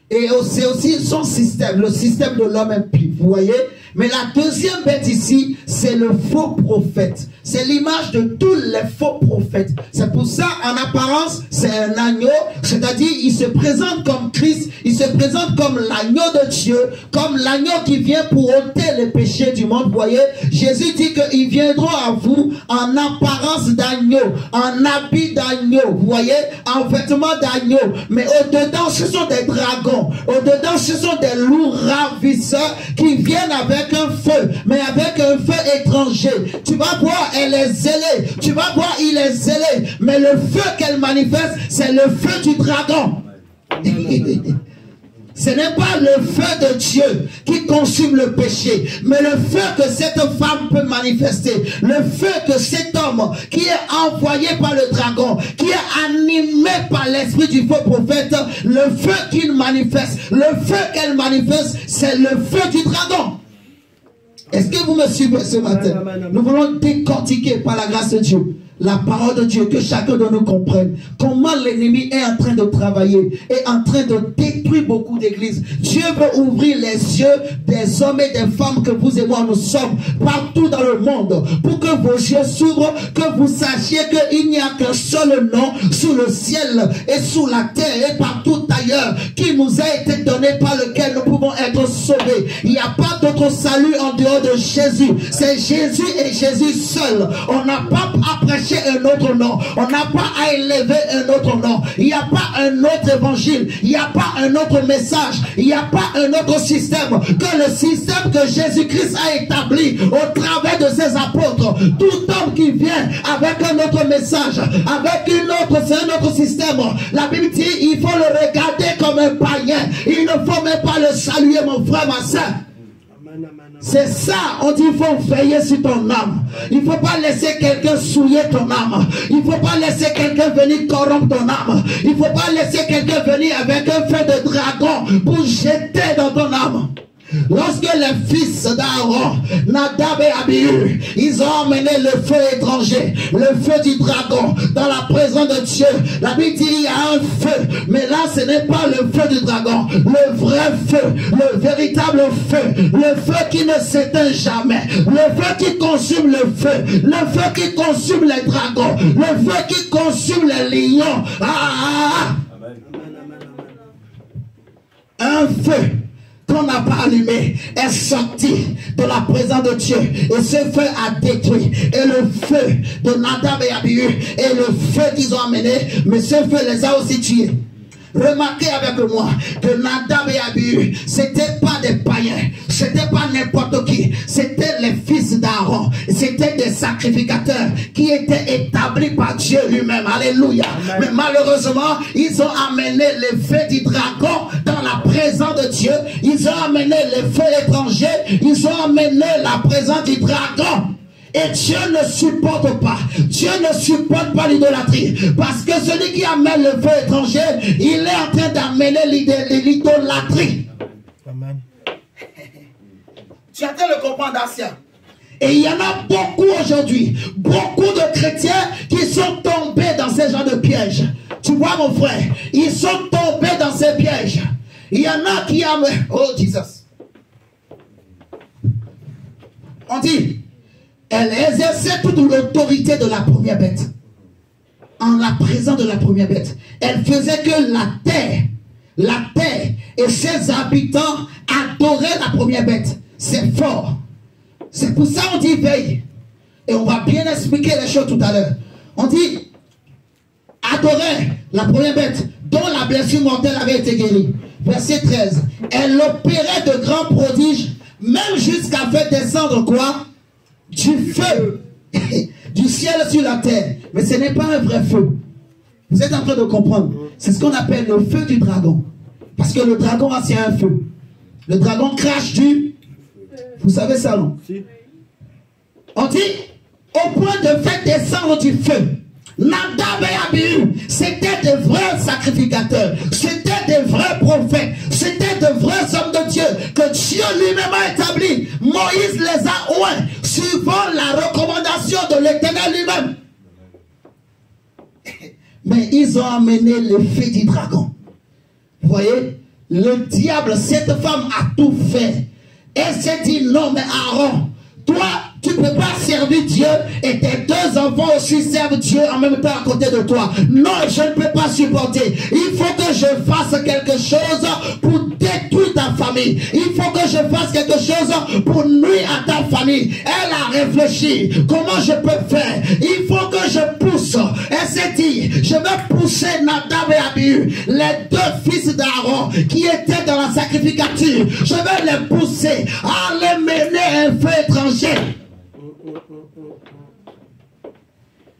S1: Et c'est aussi son système, le système de l'homme impie. Vous voyez? Mais la deuxième bête ici, c'est le faux prophète. C'est l'image de tous les faux prophètes. C'est pour ça, en apparence, c'est un agneau. C'est-à-dire, il se présente comme Christ. Il se présente comme l'agneau de Dieu. Comme l'agneau qui vient pour ôter les péchés du monde. Vous voyez? Jésus dit qu'ils viendront à vous en apparence d'agneau. En habit d'agneau. Vous voyez? En vêtements d'agneau. Mais au-dedans, ce sont des dragons. Au-dedans, ce sont des loups ravisseurs qui viennent avec un feu. Mais avec un feu étranger. Tu vas voir, elle est zélée. Tu vas voir, il est zélé. Mais le feu qu'elle manifeste, c'est le feu du dragon. Ce n'est pas le feu de Dieu qui consume le péché, mais le feu que cette femme peut manifester, le feu que cet homme qui est envoyé par le dragon, qui est animé par l'esprit du faux prophète, le feu qu'il manifeste, le feu qu'elle manifeste, c'est le feu du dragon. Est-ce que vous me suivez ce matin? Nous voulons décortiquer par la grâce de Dieu la parole de Dieu, que chacun de nous comprenne comment l'ennemi est en train de travailler, est en train de détruire beaucoup d'églises. Dieu veut ouvrir les yeux des hommes et des femmes que vous et moi nous sommes partout dans le monde, pour que vos yeux s'ouvrent, que vous sachiez qu'il n'y a qu'un seul nom sous le ciel et sous la terre et partout ailleurs qui nous a été donné, par lequel nous pouvons être sauvés. Il n'y a pas d'autre salut en dehors de Jésus. C'est Jésus et Jésus seul. On n'a pas à prêcher un autre nom. On n'a pas à élever un autre nom. Il n'y a pas un autre évangile. Il n'y a pas un autre message. Il n'y a pas un autre système que le système que Jésus-Christ a établi au travers de ses apôtres. Tout homme qui vient avec un autre message, avec c'est un autre système. La Bible dit, il faut le regarder comme un païen. Il ne faut même pas le saluer, mon frère, ma soeur. C'est ça, on dit il faut veiller sur ton âme. Il ne faut pas laisser quelqu'un souiller ton âme. Il ne faut pas laisser quelqu'un venir corrompre ton âme. Il ne faut pas laisser quelqu'un venir avec un feu de dragon pour jeter dans ton âme. Lorsque les fils d'Aaron, Nadab et Abihu, ils ont emmené le feu étranger, le feu du dragon, dans la présence de Dieu, la Bible dit il y a un feu, mais là ce n'est pas le feu du dragon, le vrai feu, le véritable feu, le feu qui ne s'éteint jamais, le feu qui consume le feu qui consume les dragons, le feu qui consume les lions. Un feu qu'on n'a pas allumé est sorti de la présence de Dieu, et ce feu a détruit, et le feu de Nadab et Abihu et le feu qu'ils ont amené, mais ce feu les a aussi tués. Remarquez avec moi que Nadab et Abihu, c'était pas des païens, c'était pas n'importe qui, c'était les fils d'Aaron, c'était des sacrificateurs qui étaient établis par Dieu lui-même. Alléluia. Amen. Mais malheureusement, ils ont amené le feu du dragon dans la présence de Dieu, ils ont amené le feu étranger, ils ont amené la présence du dragon. Et Dieu ne supporte pas. Dieu ne supporte pas l'idolâtrie. Parce que celui qui amène le feu étranger, il est en train d'amener l'idolâtrie. Amen. Tu es en train de comprendre, Asia. Et il y en a beaucoup aujourd'hui. Beaucoup de chrétiens qui sont tombés dans ce genre de pièges. Tu vois mon frère, ils sont tombés dans ces pièges. Il y en a qui amènent... Oh Jesus. On dit... Elle exerçait toute l'autorité de la première bête. En la présence de la première bête. Elle faisait que la terre et ses habitants adoraient la première bête. C'est fort. C'est pour ça on dit veille. Et on va bien expliquer les choses tout à l'heure. On dit adorer la première bête dont la blessure mortelle avait été guérie. Verset 13. Elle opérait de grands prodiges, même jusqu'à faire descendre quoi? Du feu du ciel sur la terre. Mais ce n'est pas un vrai feu. Vous êtes en train de comprendre. C'est ce qu'on appelle le feu du dragon. Parce que le dragon a un feu. Le dragon crache du... Vous savez ça, non? On dit au point de faire descendre du feu. Nadab et Abihu, c'était de vrais sacrificateurs, c'était de vrais prophètes, c'était de vrais hommes de Dieu que Dieu lui-même a établi. Moïse les a oints suivant la recommandation de l'Éternel lui-même. Mais ils ont amené le feu du dragon. Vous voyez, le diable, cette femme a tout fait. Elle s'est dit non, mais Aaron, toi, tu ne peux pas servir Dieu et tes deux enfants aussi servent Dieu en même temps à côté de toi. Non, je ne peux pas supporter. Il faut que je fasse quelque chose pour détruire ta famille. Il faut que je fasse quelque chose pour nuire à ta famille. Elle a réfléchi. Comment je peux faire? Il faut que je pousse. Elle s'est dit, je vais pousser Nadab et Abihu, les deux fils d'Aaron qui étaient dans la sacrificature. Je vais les pousser à les mener à un feu étranger.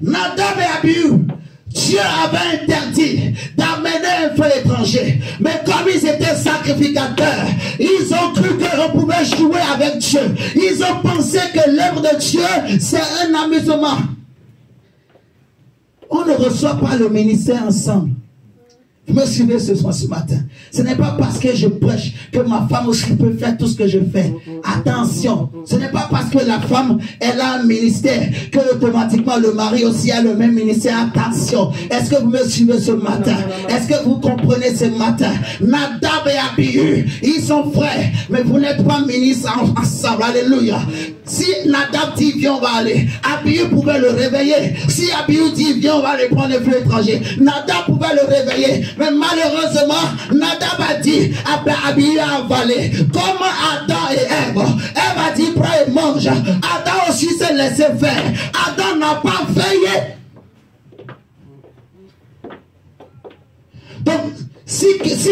S1: Nadab et Abihu, Dieu avait interdit d'amener un feu étranger. Mais comme ils étaient sacrificateurs, ils ont cru qu'on pouvait jouer avec Dieu. Ils ont pensé que l'œuvre de Dieu, c'est un amusement. On ne reçoit pas le ministère ensemble. Vous me suivez ce soir, ce matin. Ce n'est pas parce que je prêche que ma femme aussi peut faire tout ce que je fais. Attention, ce n'est pas parce que la femme, elle a un ministère que automatiquement le mari aussi a le même ministère. Attention, est-ce que vous me suivez ce matin? Est-ce que vous comprenez ce matin? Nadab et Abihu, ils sont frères, mais vous n'êtes pas ministres ensemble. Alléluia. Si Nadab dit viens on va aller, Abihu pouvait le réveiller. Si Abihu dit viens on va aller prendre le feu étranger, Nadab pouvait le réveiller. Mais malheureusement, Nadab a dit, Abihu a avalé. Comme Adam et Ève. Ève a dit, prends et mange. Adam aussi s'est laissé faire. Adam n'a pas veillé. Donc, si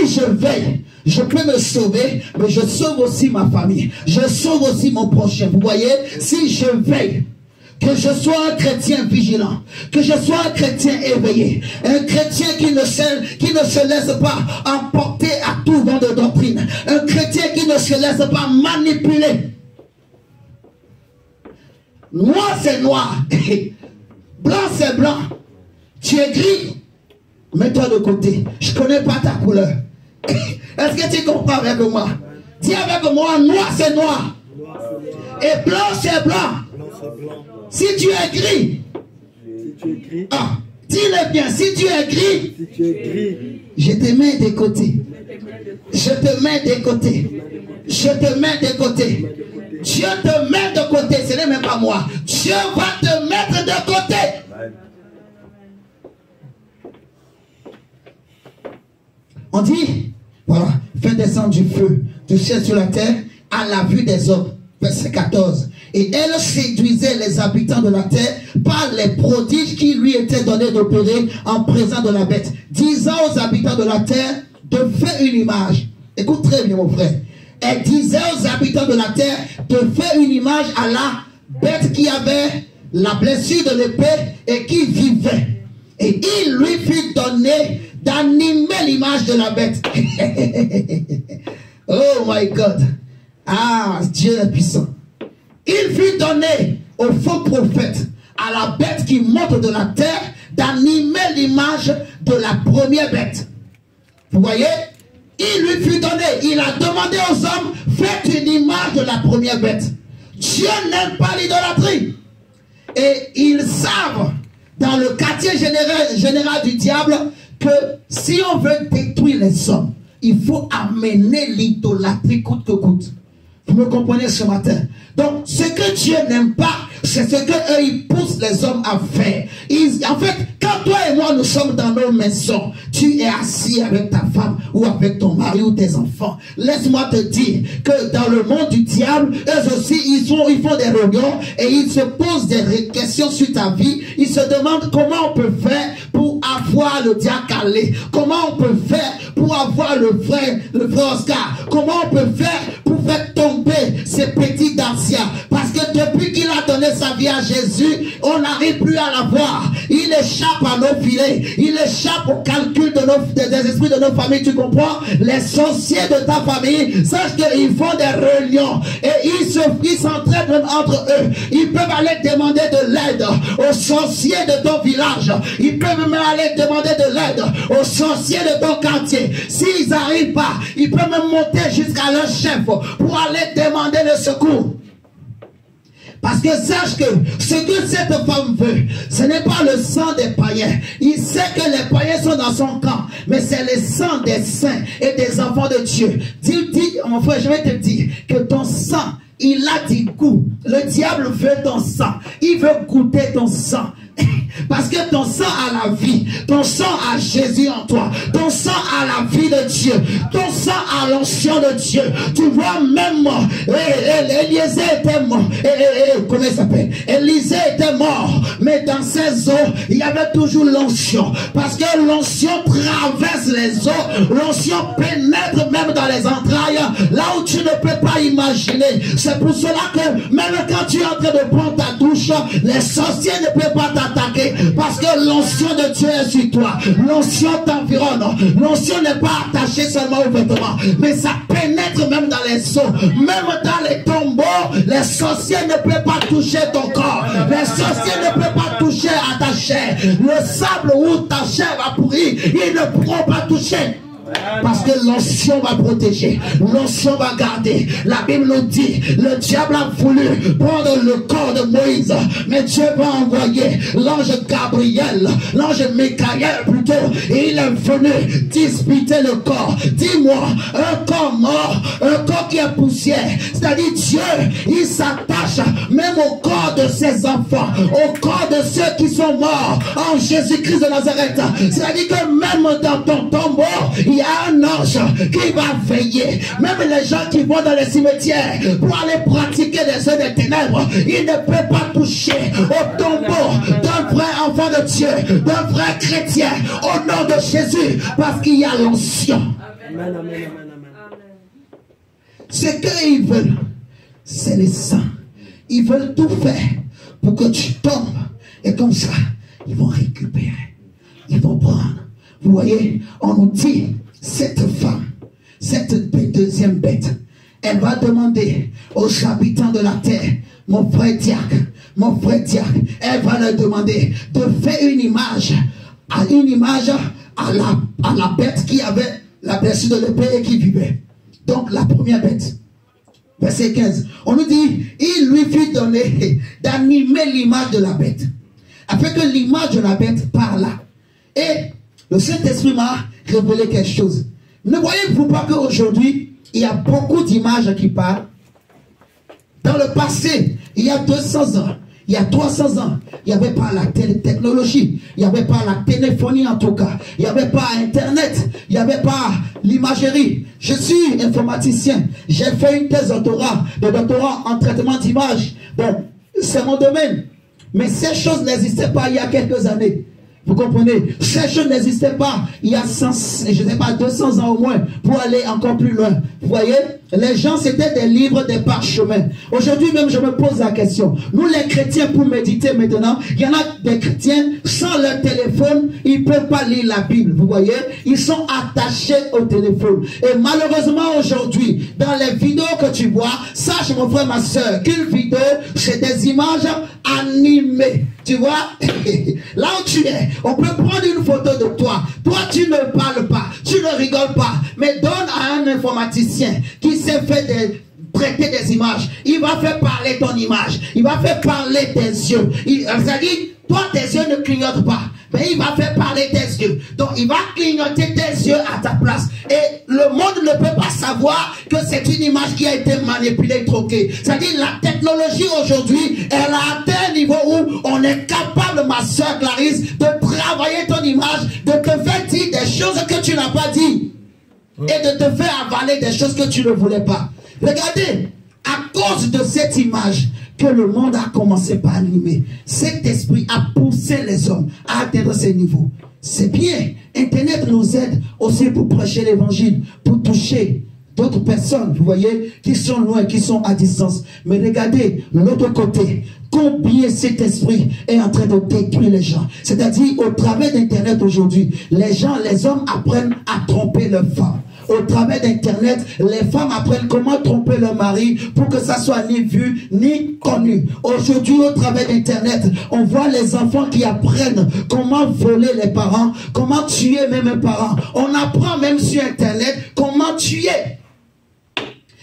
S1: je veille, je peux me sauver, mais je sauve aussi ma famille. Je sauve aussi mon prochain. Vous voyez, si je veille, que je sois un chrétien vigilant, que je sois un chrétien éveillé, un chrétien qui ne se laisse pas emporter à tout vent de doctrine, un chrétien qui ne se laisse pas manipuler. Noir c'est noir, blanc c'est blanc, tu es gris, mets-toi de côté, je ne connais pas ta couleur. Est-ce que tu comprends avec moi? Dis avec moi, noir c'est noir, et blanc c'est blanc. Si tu es gris, dis-le bien, si tu es gris, je te mets de côté. Je te mets de côté. Je te mets de côté. Dieu te met de côté, ce n'est même pas moi. Dieu va te mettre de côté. On dit, voilà, fais descendre du feu, du ciel sur la terre, à la vue des hommes. Verset 14. Et elle séduisait les habitants de la terre par les prodiges qui lui étaient donnés d'opérer en présence de la bête, disant aux habitants de la terre de faire une image. Écoute très bien mon frère. Elle disait aux habitants de la terre de faire une image à la bête qui avait la blessure de l'épée et qui vivait. Et il lui fut donné d'animer l'image de la bête. Oh my God. Ah, Dieu est puissant. Il fut donné au faux prophète, à la bête qui monte de la terre, d'animer l'image de la première bête. Vous voyez? Il lui fut donné, il a demandé aux hommes, faites une image de la première bête. Dieu n'aime pas l'idolâtrie. Et ils savent, dans le quartier général du diable, que si on veut détruire les hommes, il faut amener l'idolâtrie coûte que coûte. Vous me comprenez ce matin? Donc, ce que Dieu n'aime pas, c'est ce qu'eux, ils poussent les hommes à faire. En fait, quand toi et moi, nous sommes dans nos maisons, tu es assis avec ta femme ou avec ton mari ou tes enfants. Laisse-moi te dire que dans le monde du diable, eux aussi, ils font des réunions et ils se posent des questions sur ta vie. Ils se demandent comment on peut faire pour avoir le diacalé. Comment on peut faire pour avoir le frère Oscar. Comment on peut faire pour faire tomber ces petits danciens. Parce que depuis qu'il a donné sa vie à Jésus, on n'arrive plus à la voir. Il échappe à nos filets. Il échappe au calcul des esprits de nos familles. Tu comprends? Les sorciers de ta famille, sache qu'ils font des réunions. Et ils s'entraident même entre eux. Ils peuvent aller demander de l'aide aux sorciers de ton village. Ils peuvent même aller demander de l'aide aux sorciers de ton quartier. S'ils n'arrivent pas, ils peuvent même monter jusqu'à leur chef pour aller demander le secours. Parce que sache que ce que cette femme veut, ce n'est pas le sang des païens. Il sait que les païens sont dans son camp, mais c'est le sang des saints et des enfants de Dieu. Dis, mon frère, je vais te dire que ton sang, il a du goût. Le diable veut ton sang. Il veut goûter ton sang. Parce que ton sang a la vie. Ton sang a Jésus en toi. Ton sang a la vie de Dieu. Ton sang a l'onction de Dieu. Tu vois, même Eliezer était mort. Comment il s'appelle? Élisée était mort. Mais dans ses os, il y avait toujours l'onction. Parce que l'onction traverse les os. L'onction pénètre même dans les entrailles. Là où tu ne peux pas imaginer. C'est pour cela que même quand tu es en train de prendre ta douche, les sorciers ne peuvent pas t'attaquer. garder parce que l'onction de Dieu est sur toi. L'onction t'environne. L'onction n'est pas attachée seulement aux vêtements, mais ça pénètre même dans les os, même dans les tombeaux. Les sorciers ne peuvent pas toucher ton corps. Les sorciers ne peuvent pas toucher à ta chair. Le sable où ta chair va pourrir, ils ne pourront pas toucher. Parce que l'onction va protéger, l'onction va garder. La Bible nous dit, le diable a voulu prendre le corps de Moïse, mais Dieu va envoyer l'ange Gabriel, l'ange Michael plutôt, et il est venu disputer le corps. Dis-moi, un corps mort, un corps qui est poussière, c'est-à-dire Dieu, il s'attache même au corps de ses enfants, au corps de ceux qui sont morts en Jésus-Christ de Nazareth. C'est-à-dire que même dans ton tombeau, il y a un ange qui va veiller. Même les gens qui vont dans les cimetières pour aller pratiquer les œuvres des ténèbres, ils ne peuvent pas toucher au tombeau d'un vrai enfant de Dieu, d'un vrai chrétien, au nom de Jésus, parce qu'il y a l'onction.
S2: Amen, amen, amen, amen.
S1: Ce qu'ils veulent, c'est les saints. Ils veulent tout faire pour que tu tombes. Et comme ça, ils vont récupérer. Ils vont prendre. Vous voyez, on nous dit, cette femme, cette deuxième bête, elle va demander aux habitants de la terre, mon frère Diacre, elle va leur demander de faire une image à la bête qui avait la blessure de l'épée et qui vivait. Donc la première bête, verset 15, on nous dit, il lui fut donné d'animer l'image de la bête, afin que l'image de la bête parle. Et le Saint-Esprit m'a révélé quelque chose. Ne voyez-vous pas qu'aujourd'hui, il y a beaucoup d'images qui parlent? Dans le passé, il y a 200 ans, il y a 300 ans, il n'y avait pas la technologie, il n'y avait pas la téléphonie en tout cas, il n'y avait pas Internet, il n'y avait pas l'imagerie. Je suis informaticien, j'ai fait une thèse de doctorat en traitement d'image. Bon, c'est mon domaine. Mais ces choses n'existaient pas il y a quelques années. Vous comprenez? Ces choses n'existaient pas il y a 100, je ne sais pas, 200 ans au moins, pour aller encore plus loin. Vous voyez? Les gens, c'était des livres, des parchemins. Aujourd'hui même, je me pose la question. Nous, les chrétiens, pour méditer maintenant, il y en a des chrétiens, sans leur téléphone, ils ne peuvent pas lire la Bible. Vous voyez? Ils sont attachés au téléphone. Et malheureusement, aujourd'hui, dans les vidéos que tu vois, sache, mon frère, ma soeur, qu'une vidéo, c'est des images animées. Tu vois? Là où tu es, on peut prendre une photo de toi. Toi, tu ne parles pas, tu ne rigoles pas. Mais donne à un informaticien qui s'est fait prêter des images. Il va faire parler ton image. Il va faire parler tes yeux. C'est-à-dire, toi, tes yeux ne clignotent pas. Mais il va faire parler tes yeux. Donc, il va clignoter tes yeux à ta place. Et le monde ne peut pas savoir que c'est une image qui a été manipulée, troquée. C'est-à-dire, la technologie aujourd'hui, elle a atteint un niveau où on est capable, ma soeur Clarisse, de travailler ton image, de te faire dire des choses que tu n'as pas dit. Et de te faire avaler des choses que tu ne voulais pas. Regardez, à cause de cette image que le monde a commencé par animer, cet esprit a poussé les hommes à atteindre ces niveaux. C'est bien, Internet nous aide aussi pour prêcher l'évangile, pour toucher d'autres personnes, vous voyez, qui sont loin, qui sont à distance. Mais regardez l'autre côté, combien cet esprit est en train de détruire les gens. C'est-à-dire, au travers d'Internet aujourd'hui, les hommes apprennent à tromper leurs femmes. Au travers d'Internet, les femmes apprennent comment tromper leur mari pour que ça soit ni vu, ni connu. Aujourd'hui, au travers d'Internet, on voit les enfants qui apprennent comment voler les parents, comment tuer même un parent. On apprend même sur Internet comment tuer.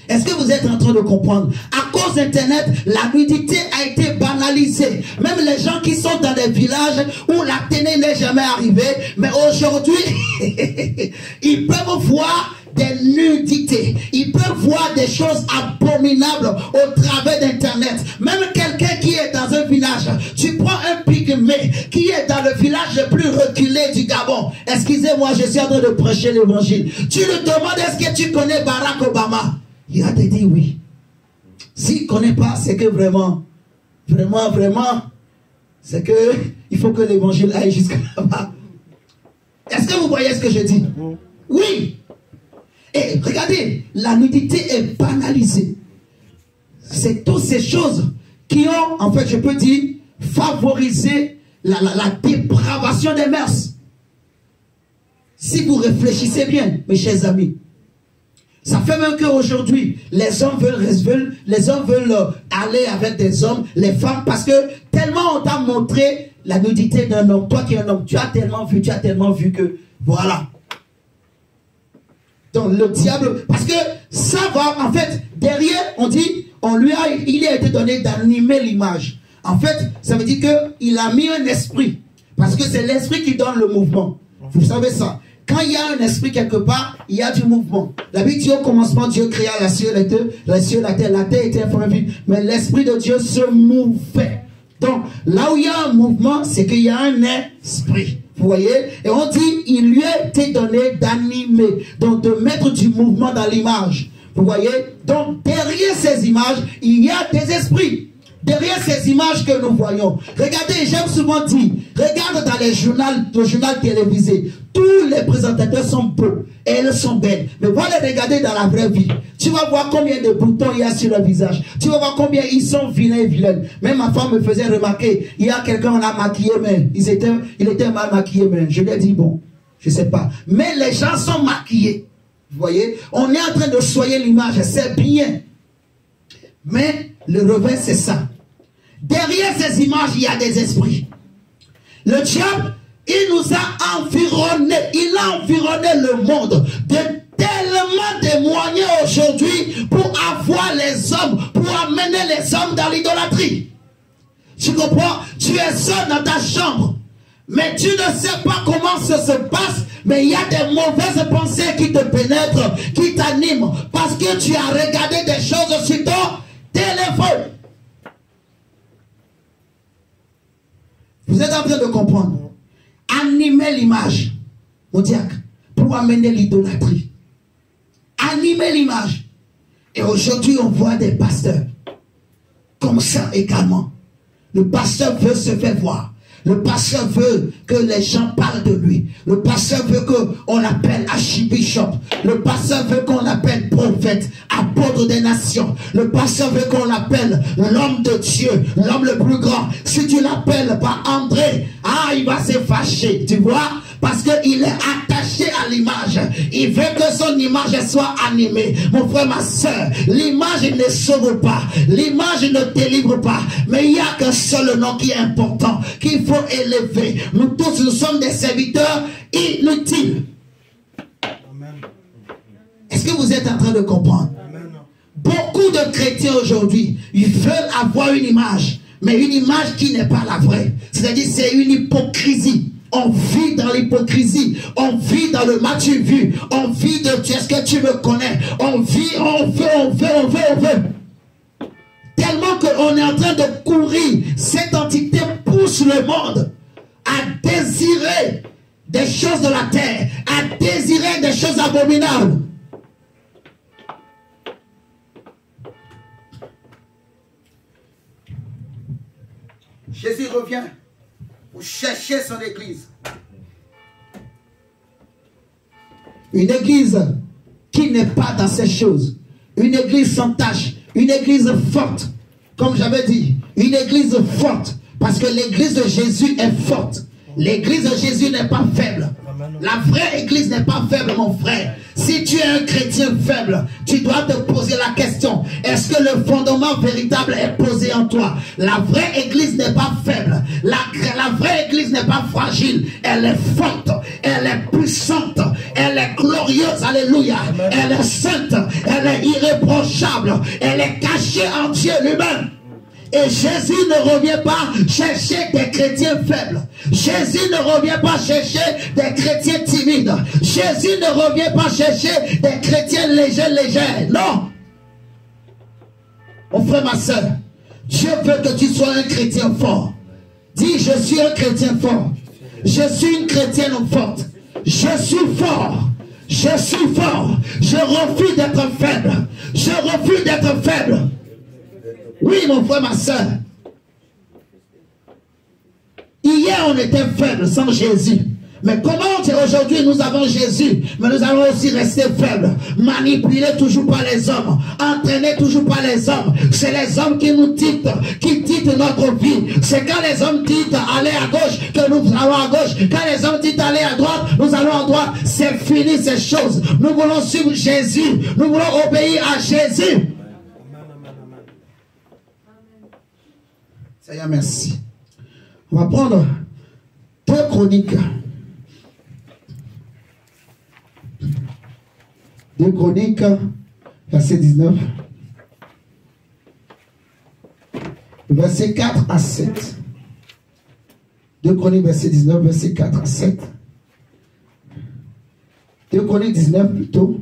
S1: Est-ce que vous êtes en train de comprendre? À cause d'Internet, la nudité a été banalisée. Même les gens qui sont dans des villages où la télé n'est jamais arrivée, mais aujourd'hui, ils peuvent voir des nudités. Ils peuvent voir des choses abominables au travers d'Internet. Même quelqu'un qui est dans un village, tu prends un pygmée qui est dans le village le plus reculé du Gabon. Excusez-moi, je suis en train de prêcher l'évangile. Tu lui demandes, est-ce que tu connais Barack Obama? Il va te dire oui. S'il ne connaît pas, c'est que vraiment, c'est que il faut que l'évangile aille jusqu'à là-bas. Est-ce que vous voyez ce que je dis? Oui. Et regardez, la nudité est banalisée. C'est toutes ces choses qui ont, en fait, je peux dire, favorisé la dépravation des mœurs. Si vous réfléchissez bien, mes chers amis, ça fait même qu'aujourd'hui, les hommes veulent aller avec des hommes, les femmes, parce que tellement on t'a montré la nudité d'un homme. Toi qui es un homme, tu as tellement vu que, voilà. Donc le diable, parce que ça va, en fait, derrière, on dit, il a été donné d'animer l'image. En fait, ça veut dire qu'il a mis un esprit, parce que c'est l'esprit qui donne le mouvement. Vous savez ça. Quand il y a un esprit quelque part, il y a du mouvement. La Bible dit au commencement, Dieu créa la cieux, la terre. La terre était informe, mais l'esprit de Dieu se mouvait. Donc, là où il y a un mouvement, c'est qu'il y a un esprit. Vous voyez? Et on dit, il lui a été donné d'animer. Donc, de mettre du mouvement dans l'image. Vous voyez? Donc, derrière ces images, il y a des esprits. Derrière ces images que nous voyons, regardez, j'aime souvent dire, regarde dans le journal télévisé, tous les présentateurs sont beaux et elles sont belles. Mais va les regarder dans la vraie vie. Tu vas voir combien de boutons il y a sur leur visage. Tu vas voir combien ils sont vilains et vilaines. Même ma femme me faisait remarquer, il y a quelqu'un, on a maquillé, mais il était mal maquillé, mais je lui ai dit, bon, je sais pas. Mais les gens sont maquillés. Vous voyez, on est en train de soigner l'image, c'est bien. Mais le revers, c'est ça. Derrière ces images, il y a des esprits. Le diable, il nous a environnés. Il a environné le monde de tellement de moyens aujourd'hui pour avoir les hommes, pour amener les hommes dans l'idolâtrie. Tu comprends? Tu es seul dans ta chambre, mais tu ne sais pas comment ça se passe. Mais il y a des mauvaises pensées qui te pénètrent, qui t'animent, parce que tu as regardé des choses sur ton téléphone. Vous êtes en train de comprendre. Animer l'image, mon diacre, pour amener l'idolâtrie. Animer l'image. Et aujourd'hui, on voit des pasteurs comme ça également. Le pasteur veut se faire voir. Le pasteur veut que les gens parlent de lui. Le pasteur veut qu'on l'appelle archibishop. Le pasteur veut qu'on l'appelle prophète, apôtre des nations. Le pasteur veut qu'on l'appelle l'homme de Dieu, l'homme le plus grand. Si tu l'appelles par André, il va se fâcher, tu vois? Parce qu'il est attaché à l'image. Il veut que son image soit animée. Mon frère, ma soeur, l'image ne sauve pas. L'image ne délivre pas. Mais il n'y a qu'un seul nom qui est important, qu'il faut élever. Nous tous, nous sommes des serviteurs inutiles. Est-ce que vous êtes en train de comprendre? Beaucoup de chrétiens aujourd'hui, ils veulent avoir une image, mais une image qui n'est pas la vraie. C'est-à-dire, c'est une hypocrisie. On vit dans l'hypocrisie. On vit dans le m'as-tu vu. On vit de Dieu. Est-ce que tu me connais? On vit, on veut. Tellement qu'on est en train de courir. Cette entité pousse le monde à désirer des choses de la terre, à désirer des choses abominables. Jésus revient pour chercher son église. Une église qui n'est pas dans ces choses. Une église sans tache. Une église forte. Comme j'avais dit, une église forte. Parce que l'église de Jésus est forte. L'église de Jésus n'est pas faible. La vraie église n'est pas faible, mon frère. Si tu es un chrétien faible, tu dois te poser la question, est-ce que le fondement véritable est posé en toi? La vraie église n'est pas faible. La vraie église n'est pas fragile. Elle est forte. Elle est puissante. Elle est glorieuse. Alléluia. Elle est sainte. Elle est irréprochable. Elle est cachée en Dieu lui-même. Et Jésus ne revient pas chercher des chrétiens faibles. Jésus ne revient pas chercher des chrétiens timides. Jésus ne revient pas chercher des chrétiens légers. Non. Mon frère, ma soeur, Dieu veut que tu sois un chrétien fort. Dis, je suis un chrétien fort. Je suis une chrétienne forte. Je suis fort. Je suis fort. Je refuse d'être faible. Je refuse d'être faible. Oui, mon frère, ma soeur. Hier, on était faible sans Jésus. Mais comment aujourd'hui nous avons Jésus, mais nous allons aussi rester faibles, manipulés toujours par les hommes, entraînés toujours par les hommes. C'est les hommes qui nous dictent, qui dictent notre vie. C'est quand les hommes disent aller à gauche que nous allons à gauche. Quand les hommes disent aller à droite, nous allons à droite. C'est fini ces choses. Nous voulons suivre Jésus. Nous voulons obéir à Jésus. Seigneur, merci. On va prendre 2 Chroniques. 2 Chroniques, verset 19. Verset 4 à 7. 2 Chroniques, verset 19, verset 4 à 7. 2 Chroniques 19 plutôt.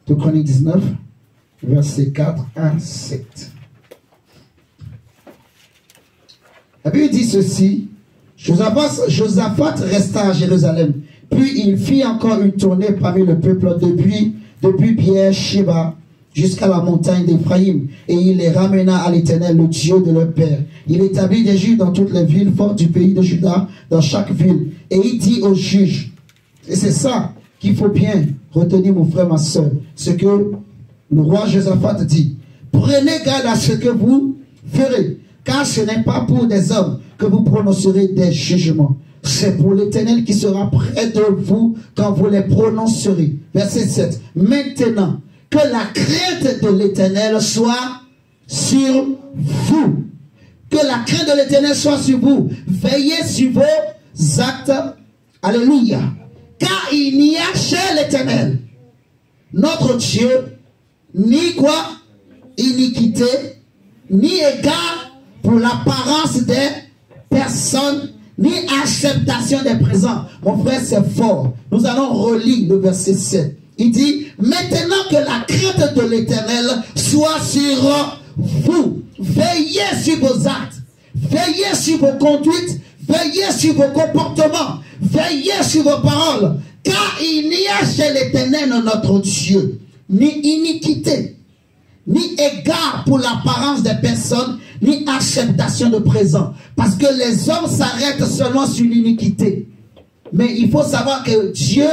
S1: 2 Chroniques 19, verset 4 à 7. La Bible dit ceci. Josaphat resta à Jérusalem. Puis il fit encore une tournée parmi le peuple depuis Beer-Sheba jusqu'à la montagne d'Éphraïm. Et il les ramena à l'Éternel, le Dieu de leur père. Il établit des juges dans toutes les villes fortes du pays de Juda, dans chaque ville. Et il dit aux juges, et c'est ça qu'il faut bien retenir, mon frère, ma soeur, ce que le roi Josaphat dit. Prenez garde à ce que vous ferez, car ce n'est pas pour des hommes que vous prononcerez des jugements. C'est pour l'Éternel qui sera près de vous quand vous les prononcerez. Verset 7. Maintenant, que la crainte de l'Éternel soit sur vous. Que la crainte de l'Éternel soit sur vous. Veillez sur vos actes. Alléluia. Car il n'y a chez l'Éternel, notre Dieu, ni quoi? Iniquité, ni égard pour l'apparence des personnes, ni acceptation des présents. Mon frère, c'est fort. Nous allons relire le verset 7. Il dit, maintenant que la crainte de l'Éternel soit sur vous. Veillez sur vos actes. Veillez sur vos conduites. Veillez sur vos comportements. Veillez sur vos paroles. Car il n'y a chez l'Éternel notre Dieu ni iniquité, ni égard pour l'apparence des personnes, ni acceptation de présent. Parce que les hommes s'arrêtent seulement sur l'iniquité. Mais il faut savoir que Dieu,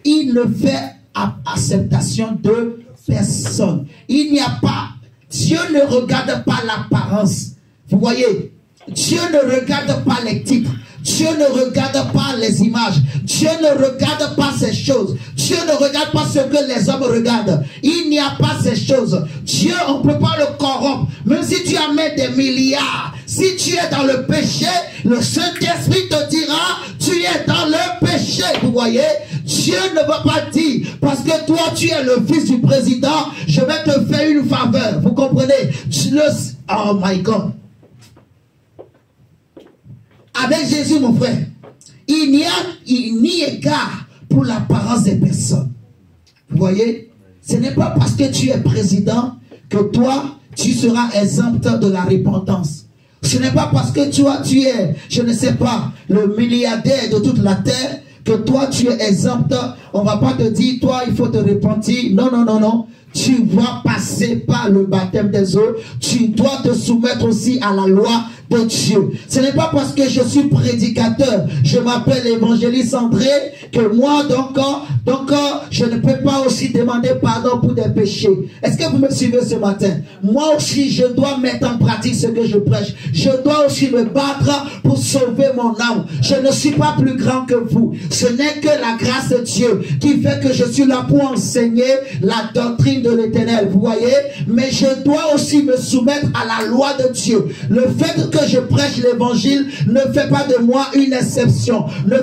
S1: il ne fait acceptation de personne. Il n'y a pas, Dieu ne regarde pas l'apparence. Vous voyez, Dieu ne regarde pas les titres. Dieu ne regarde pas les images. Dieu ne regarde pas ces choses. Dieu ne regarde pas ce que les hommes regardent. Il n'y a pas ces choses. Dieu, on ne peut pas le corrompre. Même si tu amènes des milliards, si tu es dans le péché, le Saint-Esprit te dira, tu es dans le péché. Vous voyez, Dieu ne va pas dire, parce que toi tu es le fils du président, je vais te faire une faveur. Vous comprenez? Oh my God. Avec Jésus, mon frère, il n'y a ni égard pour l'apparence des personnes. Vous voyez, ce n'est pas parce que tu es président que toi, tu seras exempt de la repentance. Ce n'est pas parce que tu es, je ne sais pas, le milliardaire de toute la terre, que toi, tu es exempt. On ne va pas te dire, toi, il faut te repentir. Non, non, non, non. Tu vas passer par le baptême des eaux. Tu dois te soumettre aussi à la loi de Dieu. Ce n'est pas parce que je suis prédicateur, je m'appelle évangéliste André, que moi donc je ne peux pas aussi demander pardon pour des péchés. Est-ce que vous me suivez ce matin? Moi aussi je dois mettre en pratique ce que je prêche. Je dois aussi me battre pour sauver mon âme. Je ne suis pas plus grand que vous. Ce n'est que la grâce de Dieu qui fait que je suis là pour enseigner la doctrine de l'Éternel. Vous voyez? Mais je dois aussi me soumettre à la loi de Dieu. Le fait que je prêche l'évangile ne fait pas de moi une exception. Ne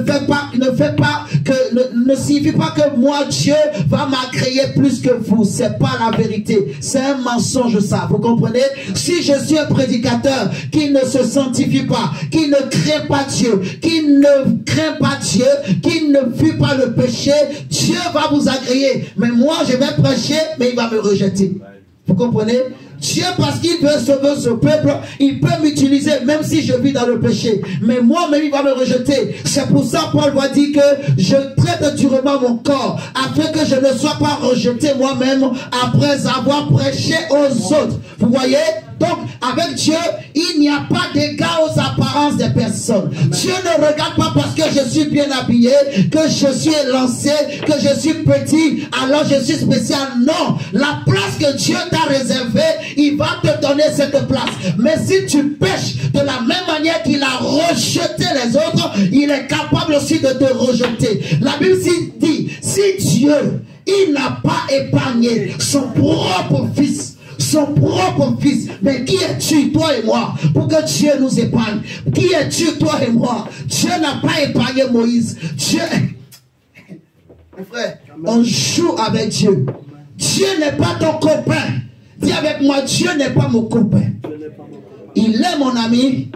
S1: signifie pas que moi Dieu va m'agréer plus que vous. C'est pas la vérité. C'est un mensonge ça. Vous comprenez? Si je suis un prédicateur qui ne se sanctifie pas, qui ne craint pas Dieu, qui ne craint pas Dieu, qui ne fuit pas le péché, Dieu va vous agréer. Mais moi je vais prêcher, mais il va me rejeter. Vous comprenez? Dieu, parce qu'il veut sauver ce peuple, il peut m'utiliser même si je vis dans le péché. Mais moi-même, il va me rejeter. C'est pour ça Paul va dire que je traite durement mon corps afin que je ne sois pas rejeté moi-même après avoir prêché aux autres. Vous voyez? Donc, avec Dieu, il n'y a pas d'égard aux apparences des personnes. Dieu ne regarde pas parce que je suis bien habillé, que je suis élancé, que je suis petit, alors je suis spécial. Non, la place que Dieu t'a réservée, il va te donner cette place. Mais si tu pêches de la même manière qu'il a rejeté les autres, il est capable aussi de te rejeter. La Bible dit, si Dieu, il n'a pas épargné son propre fils, mais qui es-tu, toi et moi, pour que Dieu nous épargne? Qui es-tu, toi et moi? Dieu n'a pas épargné Moïse. Dieu, mon frère, on joue avec Dieu. Dieu n'est pas ton copain. Dis avec moi, Dieu n'est pas mon copain. Il est mon ami,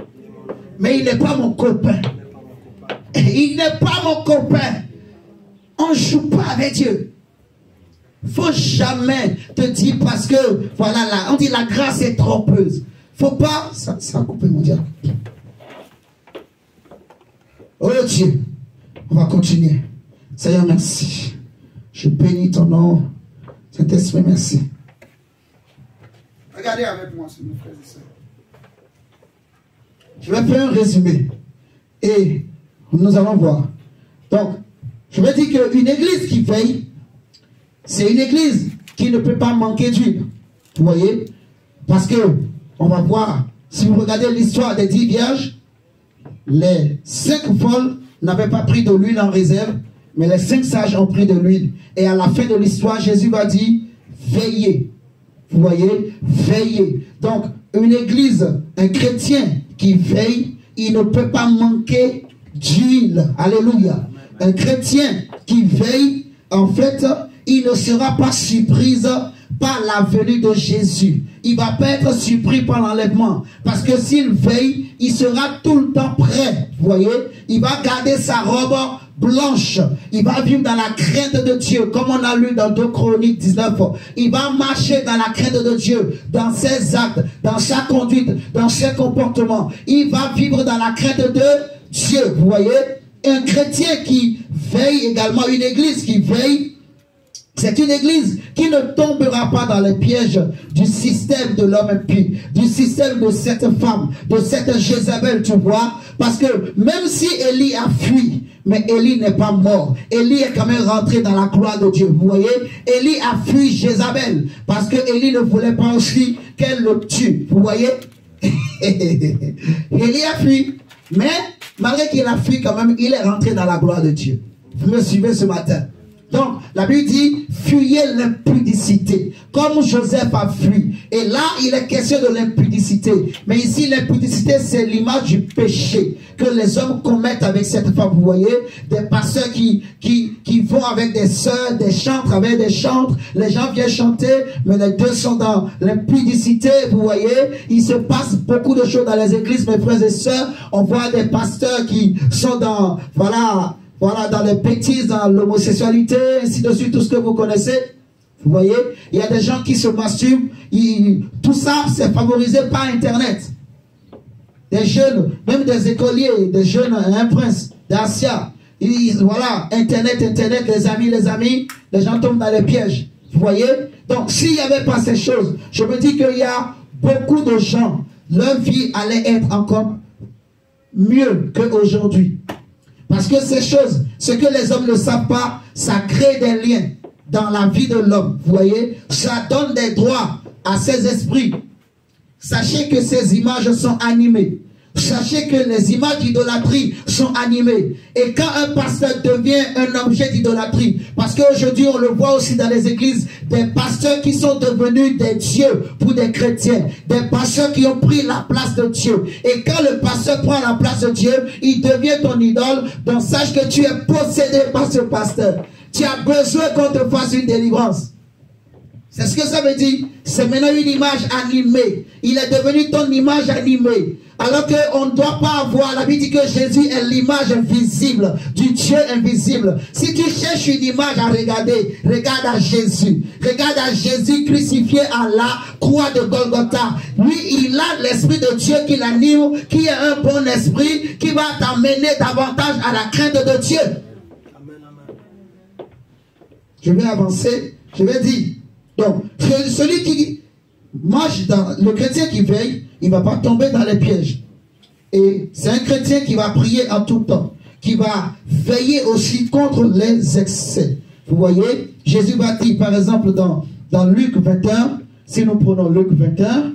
S1: mais il n'est pas mon copain. Il n'est pas mon copain. On ne joue pas avec Dieu. Faut jamais te dire parce que, voilà, là, on dit la grâce est trompeuse. Faut pas, ça a coupé mon diable. Oh Dieu, on va continuer. Seigneur, merci. Je bénis ton nom. Saint-Esprit, merci. Regardez avec moi, mes frères et sœurs. Je vais faire un résumé. Et nous allons voir. Donc, je vais dire qu'une église qui veille, c'est une église qui ne peut pas manquer d'huile. Vous voyez? Parce que, on va voir, si vous regardez l'histoire des 10 vierges, les 5 folles n'avaient pas pris de l'huile en réserve, mais les 5 sages ont pris de l'huile. Et à la fin de l'histoire, Jésus va dire, veillez. Vous voyez? Veillez. Donc, une église, un chrétien qui veille, il ne peut pas manquer d'huile. Alléluia. Un chrétien qui veille, en fait, il ne sera pas surprise par la venue de Jésus. Il ne va pas être surpris par l'enlèvement. Parce que s'il veille, il sera tout le temps prêt. Vous voyez? Il va garder sa robe blanche. Il va vivre dans la crainte de Dieu. Comme on a lu dans 2 Chroniques 19. Il va marcher dans la crainte de Dieu. Dans ses actes, dans sa conduite, dans ses comportements. Il va vivre dans la crainte de Dieu. Vous voyez? Un chrétien qui veille également, une église qui veille, c'est une église qui ne tombera pas dans les pièges du système de l'homme impie, du système de cette femme, de cette Jézabel, tu vois. Parce que même si Élie a fui, mais Élie n'est pas mort. Élie est quand même rentré dans la gloire de Dieu. Vous voyez, Élie a fui Jézabel parce que Élie ne voulait pas aussi qu'elle le tue. Vous voyez, Élie a fui, mais malgré qu'il a fui quand même, il est rentré dans la gloire de Dieu. Vous me suivez ce matin? Donc, la Bible dit, fuyez l'impudicité, comme Joseph a fui. Et là, il est question de l'impudicité. Mais ici, l'impudicité, c'est l'image du péché que les hommes commettent avec cette femme. Vous voyez, des pasteurs qui vont avec des sœurs, des chantres avec des chantres. Les gens viennent chanter, mais les deux sont dans l'impudicité. Vous voyez, il se passe beaucoup de choses dans les églises, mes frères et sœurs. On voit des pasteurs qui sont dans, voilà, dans les bêtises, dans l'homosexualité, ainsi de suite, tout ce que vous connaissez. Vous voyez, il y a des gens qui se masturbent. Tout ça, c'est favorisé par Internet. Des jeunes, même des écoliers, des jeunes, un prince d'Asia. Voilà, Internet, les amis, les gens tombent dans les pièges. Vous voyez? Donc, s'il n'y avait pas ces choses, je me dis qu'il y a beaucoup de gens, leur vie allait être encore mieux qu'aujourd'hui. Parce que ces choses, ce que les hommes ne savent pas, ça crée des liens dans la vie de l'homme. Vous voyez, ça donne des droits à ses esprits. Sachez que ces images sont animées. Sachez que les images d'idolâtrie sont animées. Et quand un pasteur devient un objet d'idolâtrie, parce qu'aujourd'hui on le voit aussi dans les églises, des pasteurs qui sont devenus des dieux pour des chrétiens, des pasteurs qui ont pris la place de Dieu. Et quand le pasteur prend la place de Dieu, il devient ton idole. Donc sache que tu es possédé par ce pasteur. Tu as besoin qu'on te fasse une délivrance. C'est ce que ça veut dire. C'est maintenant une image animée. Il est devenu ton image animée. Alors qu'on ne doit pas avoir, la Bible dit que Jésus est l'image invisible du Dieu invisible. Si tu cherches une image à regarder, regarde à Jésus. Regarde à Jésus crucifié à la croix de Golgotha. Lui, il a l'esprit de Dieu qui l'anime, qui est un bon esprit, qui va t'amener davantage à la crainte de Dieu. Je vais avancer, je vais dire. Donc, celui qui marche dans le chrétien qui veille, il ne va pas tomber dans les pièges. Et c'est un chrétien qui va prier en tout temps, qui va veiller aussi contre les excès. Vous voyez, Jésus va dire, par exemple, dans Luc 21, si nous prenons Luc 21,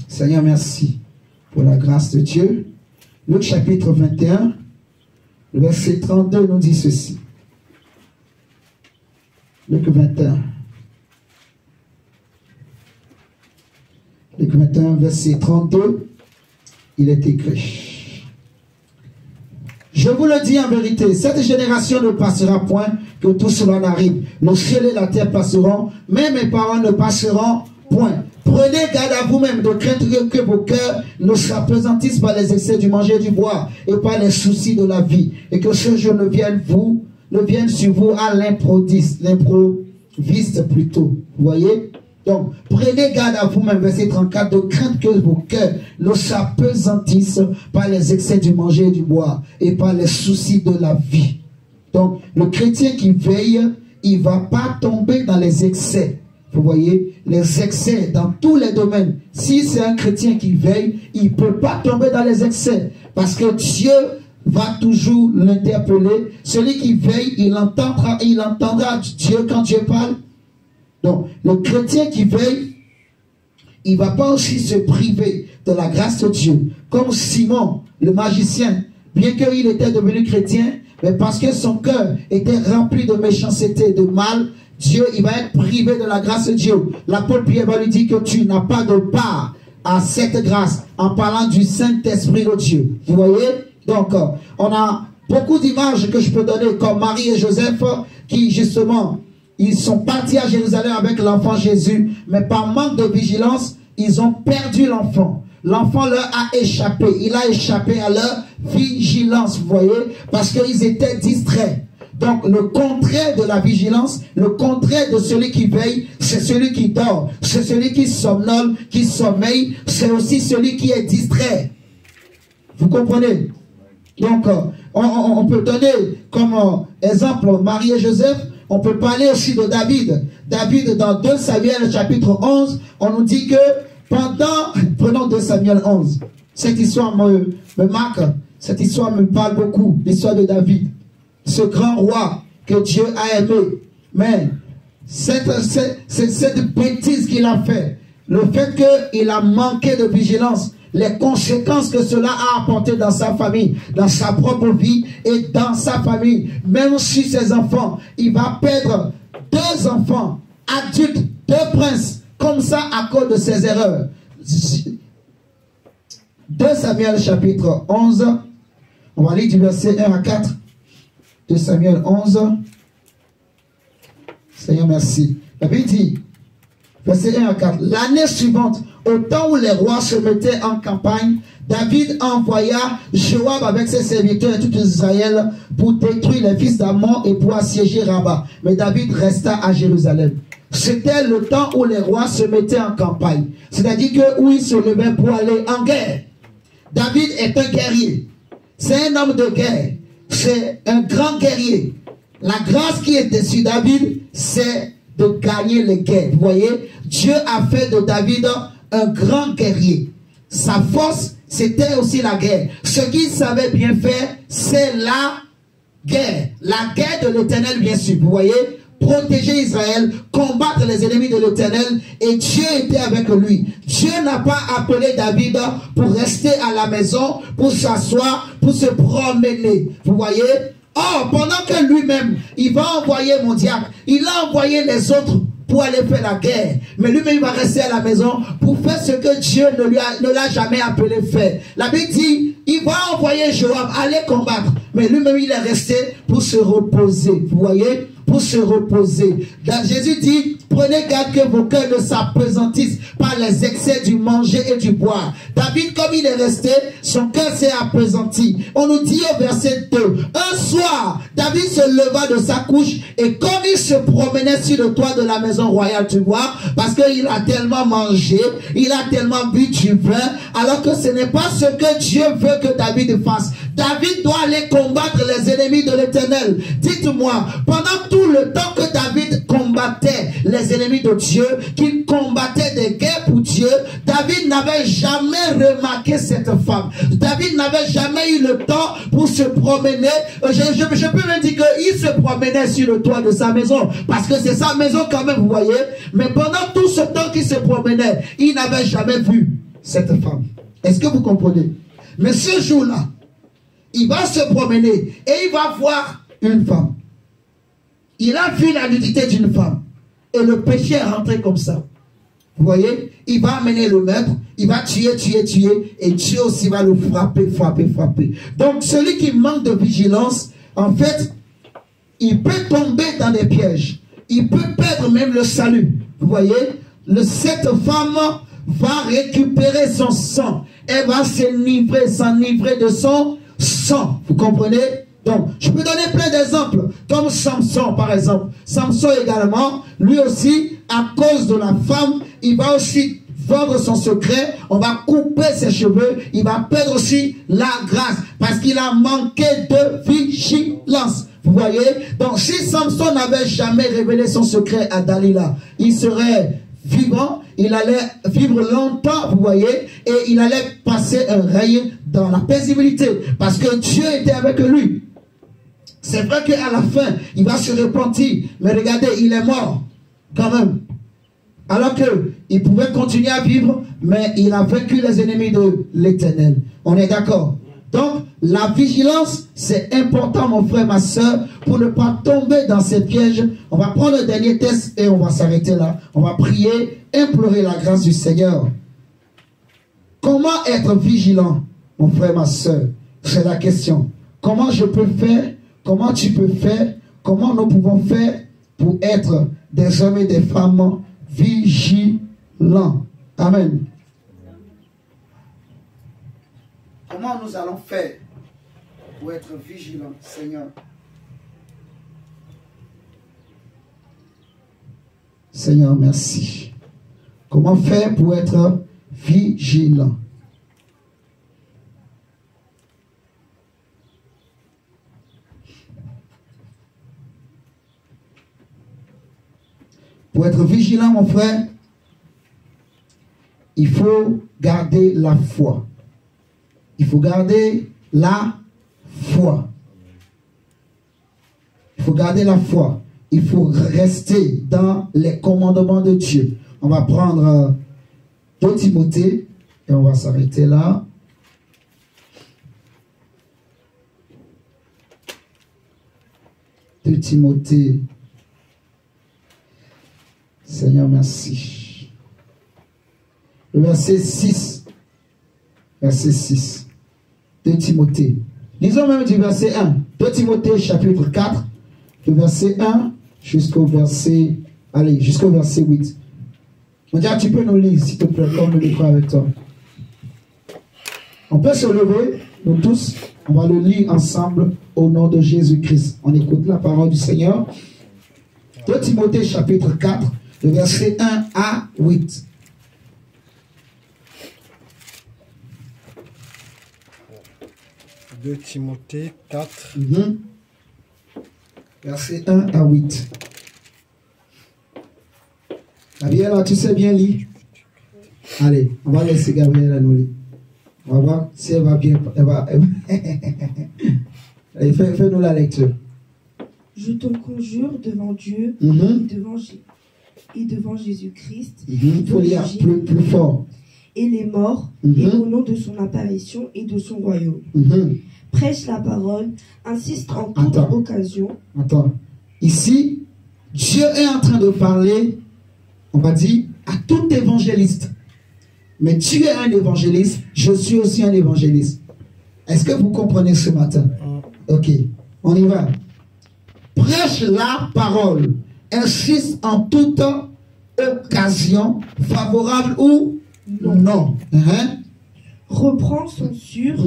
S1: Seigneur, merci pour la grâce de Dieu. Luc chapitre 21, le verset 32 nous dit ceci. Luc 21. Luc 21, verset 32, il est écrit. Je vous le dis en vérité, cette génération ne passera point que tout cela n'arrive. Le ciel et la terre passeront, mais mes paroles ne passeront point. Prenez garde à vous-même de craindre que vos cœurs ne s'apesantissent par les excès du manger et du boire et par les soucis de la vie. Et que ce jour ne vienne sur vous à l'improviste plutôt. Vous voyez? Donc, prenez garde à vous-même, verset 34, de craindre que vos cœurs ne s'apesantissent par les excès du manger et du boire et par les soucis de la vie. Donc, le chrétien qui veille, il ne va pas tomber dans les excès. Vous voyez, les excès dans tous les domaines. Si c'est un chrétien qui veille, il ne peut pas tomber dans les excès. Parce que Dieu va toujours l'interpeller. Celui qui veille, il entendra Dieu quand Dieu parle. Donc, le chrétien qui veille, il ne va pas aussi se priver de la grâce de Dieu. Comme Simon, le magicien, bien qu'il était devenu chrétien, mais parce que son cœur était rempli de méchanceté, de mal, Dieu, il va être privé de la grâce de Dieu. L'apôtre Pierre va lui dire que tu n'as pas de part à cette grâce en parlant du Saint-Esprit de Dieu. Vous voyez? Donc, on a beaucoup d'images que je peux donner, comme Marie et Joseph, qui justement, ils sont partis à Jérusalem avec l'enfant Jésus, mais par manque de vigilance, ils ont perdu l'enfant. L'enfant leur a échappé. Il a échappé à leur vigilance, vous voyez, parce qu'ils étaient distraits. Donc, le contraire de la vigilance, le contraire de celui qui veille, c'est celui qui dort. C'est celui qui somnole, qui sommeille. C'est aussi celui qui est distrait. Vous comprenez? Donc, on peut donner comme exemple Marie et Joseph. On peut parler aussi de David. David, dans 2 Samuel chapitre 11, on nous dit que prenons 2 Samuel 11. Cette histoire me marque. Cette histoire me parle beaucoup. L'histoire de David. Ce grand roi que Dieu a aimé. Mais cette bêtise qu'il a fait, le fait qu'il a manqué de vigilance, les conséquences que cela a apporté dans sa famille, dans sa propre vie et dans sa famille, même sur ses enfants, il va perdre 2 enfants adultes, 2 princes, comme ça à cause de ses erreurs. 2 Samuel chapitre 11, on va lire du verset 1 à 4. 2 Samuel 11. Seigneur, merci. La Bible dit, verset 1 à 4. L'année suivante, au temps où les rois se mettaient en campagne, David envoya Joab avec ses serviteurs et tout Israël pour détruire les fils d'Ammon et pour assiéger Rabat. Mais David resta à Jérusalem. C'était le temps où les rois se mettaient en campagne. C'est-à-dire que où ils se levaient pour aller en guerre. David est un guerrier. C'est un homme de guerre. C'est un grand guerrier. La grâce qui était sur David, c'est de gagner les guerres. Vous voyez, Dieu a fait de David un grand guerrier. Sa force, c'était aussi la guerre. Ce qu'il savait bien faire, c'est la guerre. La guerre de l'Éternel, bien sûr. Vous voyez, protéger Israël, combattre les ennemis de l'Éternel, et Dieu était avec lui. Dieu n'a pas appelé David pour rester à la maison, pour s'asseoir, pour se promener. Vous voyez? Or, pendant que lui-même, il va envoyer mon diacre, il a envoyé les autres pour aller faire la guerre. Mais lui-même, il va rester à la maison pour faire ce que Dieu ne l'a jamais appelé faire. La Bible dit, il va envoyer Joab aller combattre. Mais lui-même, il est resté pour se reposer. Vous voyez? Pour se reposer. Jésus dit, prenez garde que vos cœurs ne s'apesantissent par les excès du manger et du boire. David, comme il est resté, son cœur s'est appesanti. On nous dit au verset 2, un soir, David se leva de sa couche et comme il se promenait sur le toit de la maison royale, tu vois, parce qu'il a tellement mangé, il a tellement bu du vin, alors que ce n'est pas ce que Dieu veut que David fasse. David doit aller combattre les ennemis de l'Éternel. Dites-moi, pendant tout le temps que David combat combattait les ennemis de Dieu, qu'il combattait des guerres pour Dieu, David n'avait jamais remarqué cette femme. David n'avait jamais eu le temps pour se promener. Je peux même dire qu'il se promenait sur le toit de sa maison, parce que c'est sa maison quand même, vous voyez. Mais pendant tout ce temps qu'il se promenait, il n'avait jamais vu cette femme. Est-ce que vous comprenez? Mais ce jour-là, il va se promener et il va voir une femme. Il a vu la nudité d'une femme. Et le péché est rentré comme ça. Vous voyez? Il va amener le maître, il va tuer. Et Dieu aussi va le frapper. Donc celui qui manque de vigilance, en fait, il peut tomber dans des pièges. Il peut perdre même le salut. Vous voyez? Cette femme va récupérer son sang. Elle va s'enivrer de son sang. Vous comprenez? Donc, je peux donner plein d'exemples. Comme Samson, par exemple. Samson également, lui aussi, à cause de la femme, il va aussi vendre son secret. On va couper ses cheveux. Il va perdre aussi la grâce. Parce qu'il a manqué de vigilance. Vous voyez? Donc, si Samson n'avait jamais révélé son secret à Dalila, il serait vivant, il allait vivre longtemps, vous voyez, et il allait passer un règne dans la paisibilité, parce que Dieu était avec lui. C'est vrai qu'à la fin, il va se repentir, mais regardez, il est mort, quand même. Alors qu'il pouvait continuer à vivre, mais il a vaincu les ennemis de l'Éternel. On est d'accord? Donc, la vigilance, c'est important, mon frère, ma soeur, pour ne pas tomber dans ces pièges. On va prendre le dernier test et on va s'arrêter là. On va prier, implorer la grâce du Seigneur. Comment être vigilant, mon frère, ma soeur? C'est la question. Comment je peux faire? Comment tu peux faire? Comment nous pouvons faire pour être des hommes et des femmes vigilants? Amen. Comment nous allons faire pour être vigilants, Seigneur? Seigneur, merci. Comment faire pour être vigilant? Pour être vigilant, mon frère, il faut garder la foi. Il faut garder la foi. Il faut garder la foi. Il faut rester dans les commandements de Dieu. On va prendre 2 Timothée et on va s'arrêter là. De Timothée. Seigneur, merci. Le verset 6. Verset 6. 2 Timothée. Lisons même du verset 1. 2 Timothée chapitre 4. Du verset 1 jusqu'au verset... Allez, jusqu'au verset 8. Mondia, tu peux nous lire, s'il te plaît, comme nous l'écran avec toi. On peut se lever, nous tous. On va le lire ensemble au nom de Jésus-Christ. On écoute la parole du Seigneur. 2 Timothée chapitre 4, le verset 1 à 8.
S2: De Timothée 4.
S1: Verset 1 à 8. Gabriela, tu sais bien lire? Allez, on va laisser Gabriela nous lire. On va voir si elle va bien. Allez, fais-nous la lecture.
S3: Je te conjure devant Dieu et devant Jésus-Christ.
S1: Il faut lire plus fort.
S3: Et les morts, et au nom de son apparition et de son royaume. Prêche la parole, insiste en toute occasion.
S1: Attends. Ici, Dieu est en train de parler, on va dire, à tout évangéliste. Mais tu es un évangéliste, je suis aussi un évangéliste. Est-ce que vous comprenez ce matin? Ok, on y va. Prêche la parole, insiste en toute occasion, favorable ou non.
S3: Reprend, censure,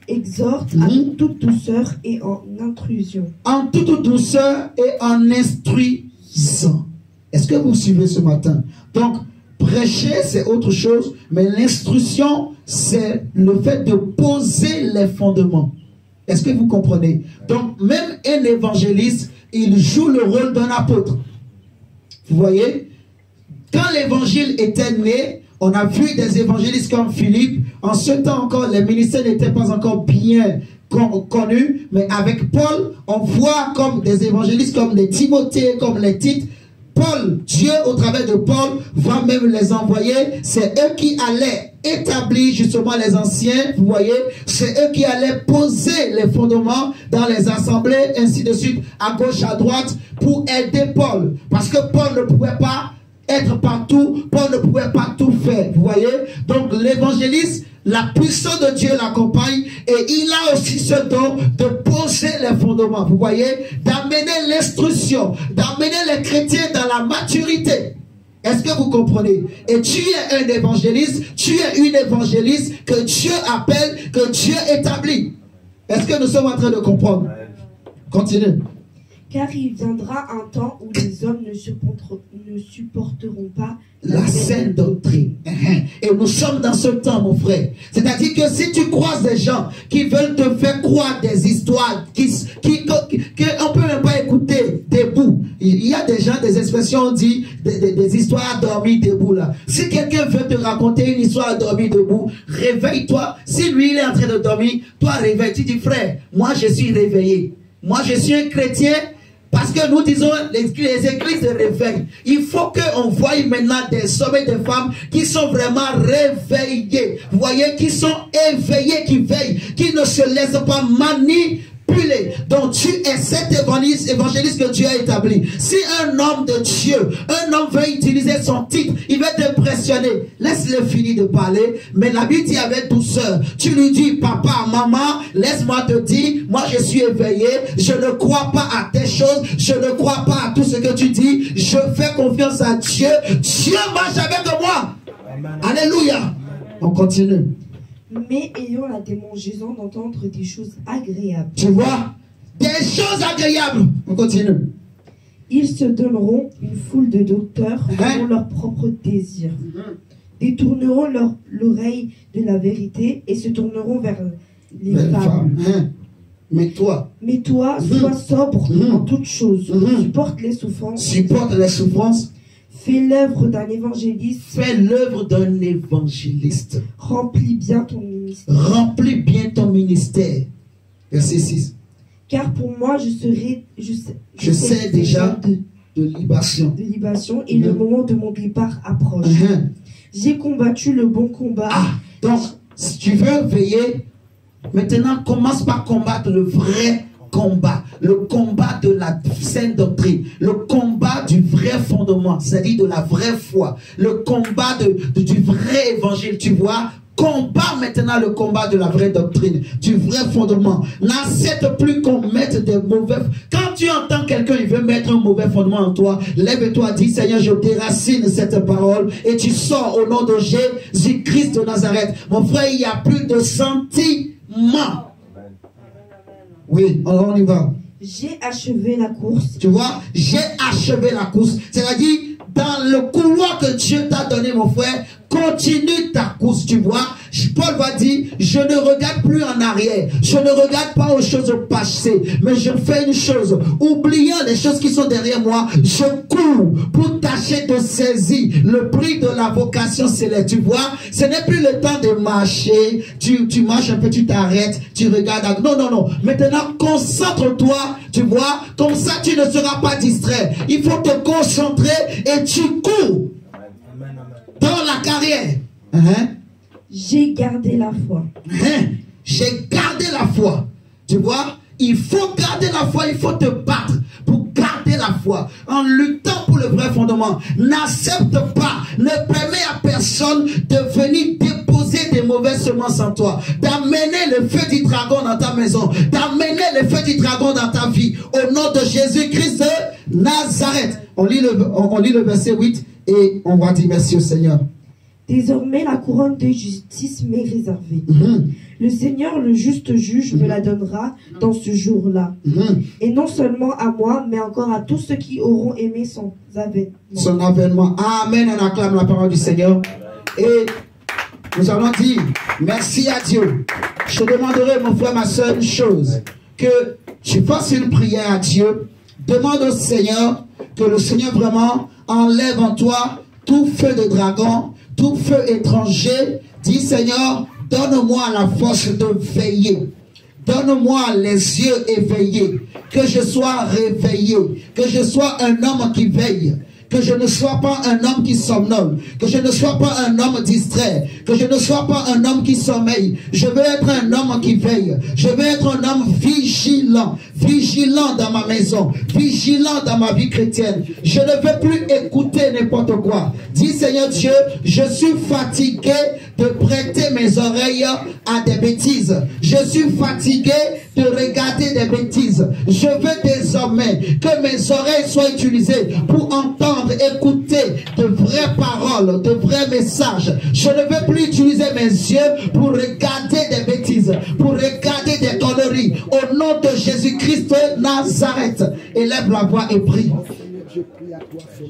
S3: exhorte avec toute douceur et en intrusion.
S1: En toute douceur et en instruisant. Est-ce que vous suivez ce matin? Donc, prêcher, c'est autre chose, mais l'instruction, c'est le fait de poser les fondements. Est-ce que vous comprenez? Donc, même un évangéliste, il joue le rôle d'un apôtre. Vous voyez, quand l'évangile était né, on a vu des évangélistes comme Philippe. En ce temps encore, les ministères n'étaient pas encore bien connus. Mais avec Paul, on voit comme des évangélistes comme les Timothée, comme les Tites. Paul, Dieu au travers de Paul va même les envoyer. C'est eux qui allaient établir justement les anciens, vous voyez. C'est eux qui allaient poser les fondements dans les assemblées, ainsi de suite, à gauche, à droite, pour aider Paul. Parce que Paul ne pouvait pas être partout, Paul ne pouvait pas tout faire, vous voyez. Donc l'évangéliste, la puissance de Dieu l'accompagne et il a aussi ce don de poser les fondements, vous voyez, d'amener l'instruction, d'amener les chrétiens dans la maturité. Est-ce que vous comprenez? Et tu es un évangéliste, tu es une évangéliste que Dieu appelle, que Dieu établit. Est-ce que nous sommes en train de comprendre? Continue.
S3: Car il viendra un temps où les hommes ne supporteront pas
S1: la saine doctrine. Et nous sommes dans ce temps, mon frère. C'est-à-dire que si tu croises des gens qui veulent te faire croire des histoires, qu'on peut même pas écouter debout. Il y a des gens, des expressions, on dit, des histoires à dormir debout là. Si quelqu'un veut te raconter une histoire à dormir debout, réveille-toi. Si lui, il est en train de dormir, toi réveille. Tu dis, frère, moi je suis réveillé. Moi je suis un chrétien. Parce que nous disons, les églises se réveillent. Il faut qu'on voie maintenant des hommes et des femmes qui sont vraiment réveillés. Vous voyez, qui sont éveillés, qui veillent, qui ne se laissent pas manipuler. Donc tu es cet évangéliste que Dieu a établi. Si un homme de Dieu, un homme veut utiliser son titre, il va t'impressionner. Laisse-le finir de parler. Mais la Bible dit avec douceur. Tu lui dis, papa, maman, laisse-moi te dire, moi je suis éveillé, je ne crois pas à tes choses, je ne crois pas à tout ce que tu dis, je fais confiance à Dieu. Dieu marche avec moi. Amen. Alléluia. On continue.
S3: Mais ayant la démangeaison d'entendre des choses agréables.
S1: Tu vois, des choses agréables. On continue.
S3: Ils se donneront une foule de docteurs selon leurs propres désirs. Détourneront l'oreille de la vérité et se tourneront vers les femmes.
S1: Mais toi,
S3: sois sobre en toutes choses. Supporte les souffrances.
S1: Supporte les souffrances.
S3: Fais l'œuvre d'un évangéliste.
S1: Fais l'œuvre d'un évangéliste.
S3: Remplis bien ton ministère.
S1: Remplis bien ton ministère. Verset 6.
S3: Car pour moi, je sais déjà
S1: de libation.
S3: Et le moment de mon départ approche. J'ai combattu le bon combat.
S1: Donc, si tu veux veiller, maintenant commence par combattre le vrai combat, le combat de la saine doctrine, le combat du vrai fondement, c'est-à-dire de la vraie foi, le combat du vrai évangile, tu vois. Combat maintenant le combat de la vraie doctrine, du vrai fondement. N'accepte plus qu'on mette des mauvais... Quand tu entends quelqu'un, il veut mettre un mauvais fondement en toi, lève-toi, dis, Seigneur, je déracine cette parole et tu sors au nom de Jésus-Christ de Nazareth. Mon frère, il n'y a plus de sentiments. Oui, on y va.
S3: J'ai achevé la course.
S1: Tu vois, j'ai achevé la course. C'est-à-dire, dans le couloir que Dieu t'a donné, mon frère, continue ta course, tu vois. Paul va dire, je ne regarde plus en arrière. Je ne regarde pas aux choses passées. Mais je fais une chose. Oubliant les choses qui sont derrière moi, je cours pour tâcher de saisir le prix de la vocation céleste. Tu vois, ce n'est plus le temps de marcher. Tu marches un peu, tu t'arrêtes, tu regardes. Non, non, non. Maintenant, concentre-toi, tu vois. Comme ça, tu ne seras pas distrait. Il faut te concentrer et tu cours dans la carrière.
S3: J'ai gardé la foi.
S1: J'ai gardé la foi. Tu vois, il faut garder la foi, il faut te battre pour garder la foi. En luttant pour le vrai fondement. N'accepte pas, ne permets à personne de venir déposer des mauvaises semences en toi. D'amener le feu du dragon dans ta maison. D'amener le feu du dragon dans ta vie. Au nom de Jésus-Christ de Nazareth. On lit le verset 8 et on va dire merci au Seigneur.
S3: Désormais, la couronne de justice m'est réservée. Le Seigneur, le juste juge, me la donnera dans ce jour-là. Et non seulement à moi, mais encore à tous ceux qui auront aimé son avènement.
S1: Son avènement. Amen. On acclame la parole du Seigneur. Et nous allons dire merci à Dieu. Je te demanderai, mon frère, ma soeur, une chose. Que tu fasses une prière à Dieu. Demande au Seigneur que le Seigneur vraiment enlève en toi tout feu de dragon, tout feu étranger. Dis Seigneur, donne-moi la force de veiller. Donne-moi les yeux éveillés, que je sois réveillé, que je sois un homme qui veille, que je ne sois pas un homme qui somnole, que je ne sois pas un homme distrait, que je ne sois pas un homme qui sommeille. Je veux être un homme qui veille, je veux être un homme vigilant, vigilant dans ma maison, vigilant dans ma vie chrétienne. Je ne veux plus écouter n'importe quoi. Dis Seigneur Dieu, je suis fatigué de prêter mes oreilles à des bêtises. Je suis fatigué de regarder des bêtises. Je veux désormais que mes oreilles soient utilisées pour entendre, écouter de vraies paroles, de vrais messages. Je ne veux plus utiliser mes yeux pour regarder des bêtises, pour regarder des conneries. Au nom de Jésus-Christ de Nazareth, élève la voix et prie.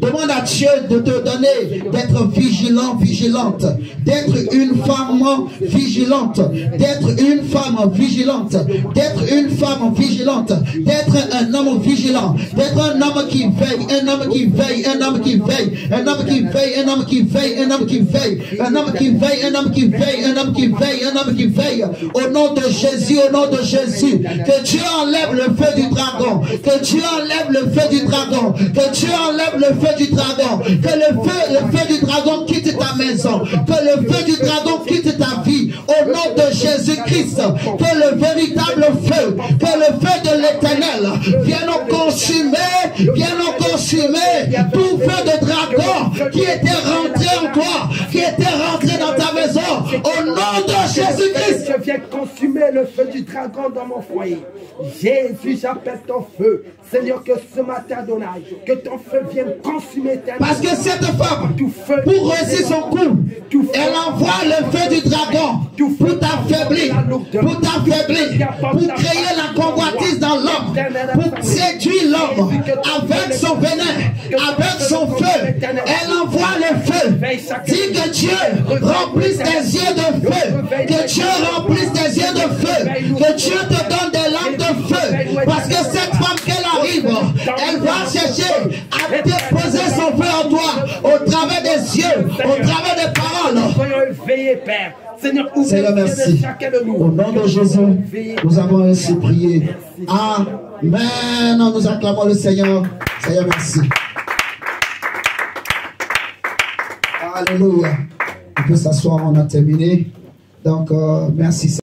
S1: Demande à Dieu de te donner d'être vigilant, vigilante, d'être une femme vigilante, d'être une femme vigilante, d'être une femme vigilante, d'être un homme vigilant, d'être un homme qui veille, un homme qui veille, un homme qui veille, un homme qui veille, un homme qui veille, un homme qui veille, un homme qui veille, un homme qui veille, un homme qui veille, un homme qui veille. Au nom de Jésus, au nom de Jésus, que Dieu enlève le feu du dragon, que Dieu enlève le feu du dragon, que Dieu enlève le feu du dragon, que le feu du dragon quitte ta maison, que le feu du dragon quitte ta vie, au nom de Jésus-Christ, que le véritable feu, que le feu de l'Éternel vienne nous consumer tout feu de dragon qui était rentré en toi, qui était rentré dans ta maison, au nom de Jésus-Christ.
S2: Je viens consumer le feu du dragon dans mon foyer. Jésus, j'appelle ton feu. Seigneur, que ce matin, Adonai, que ton feu vienne consumer ta
S1: Parce que cette femme, pour réussir son coup, elle envoie le feu du dragon pour t'affaiblir, pour créer la convoitise dans l'homme, pour séduire l'homme avec son venin, avec son feu. Elle envoie le feu. Dis que Dieu remplisse tes yeux de feu, que Dieu remplisse tes yeux de feu, que Dieu te donne des lampes de feu, parce que cette femme qu'elle arrive, elle va chercher à déposer son feu en toi, au travers des yeux, au travers des paroles.
S2: Soyons éveillés, Père. Seigneur,
S1: merci. Au nom de Jésus, nous avons ainsi prié. Amen. Nous acclamons le Seigneur. Seigneur, merci. Alléluia. On peut s'asseoir, on a terminé. Donc, merci.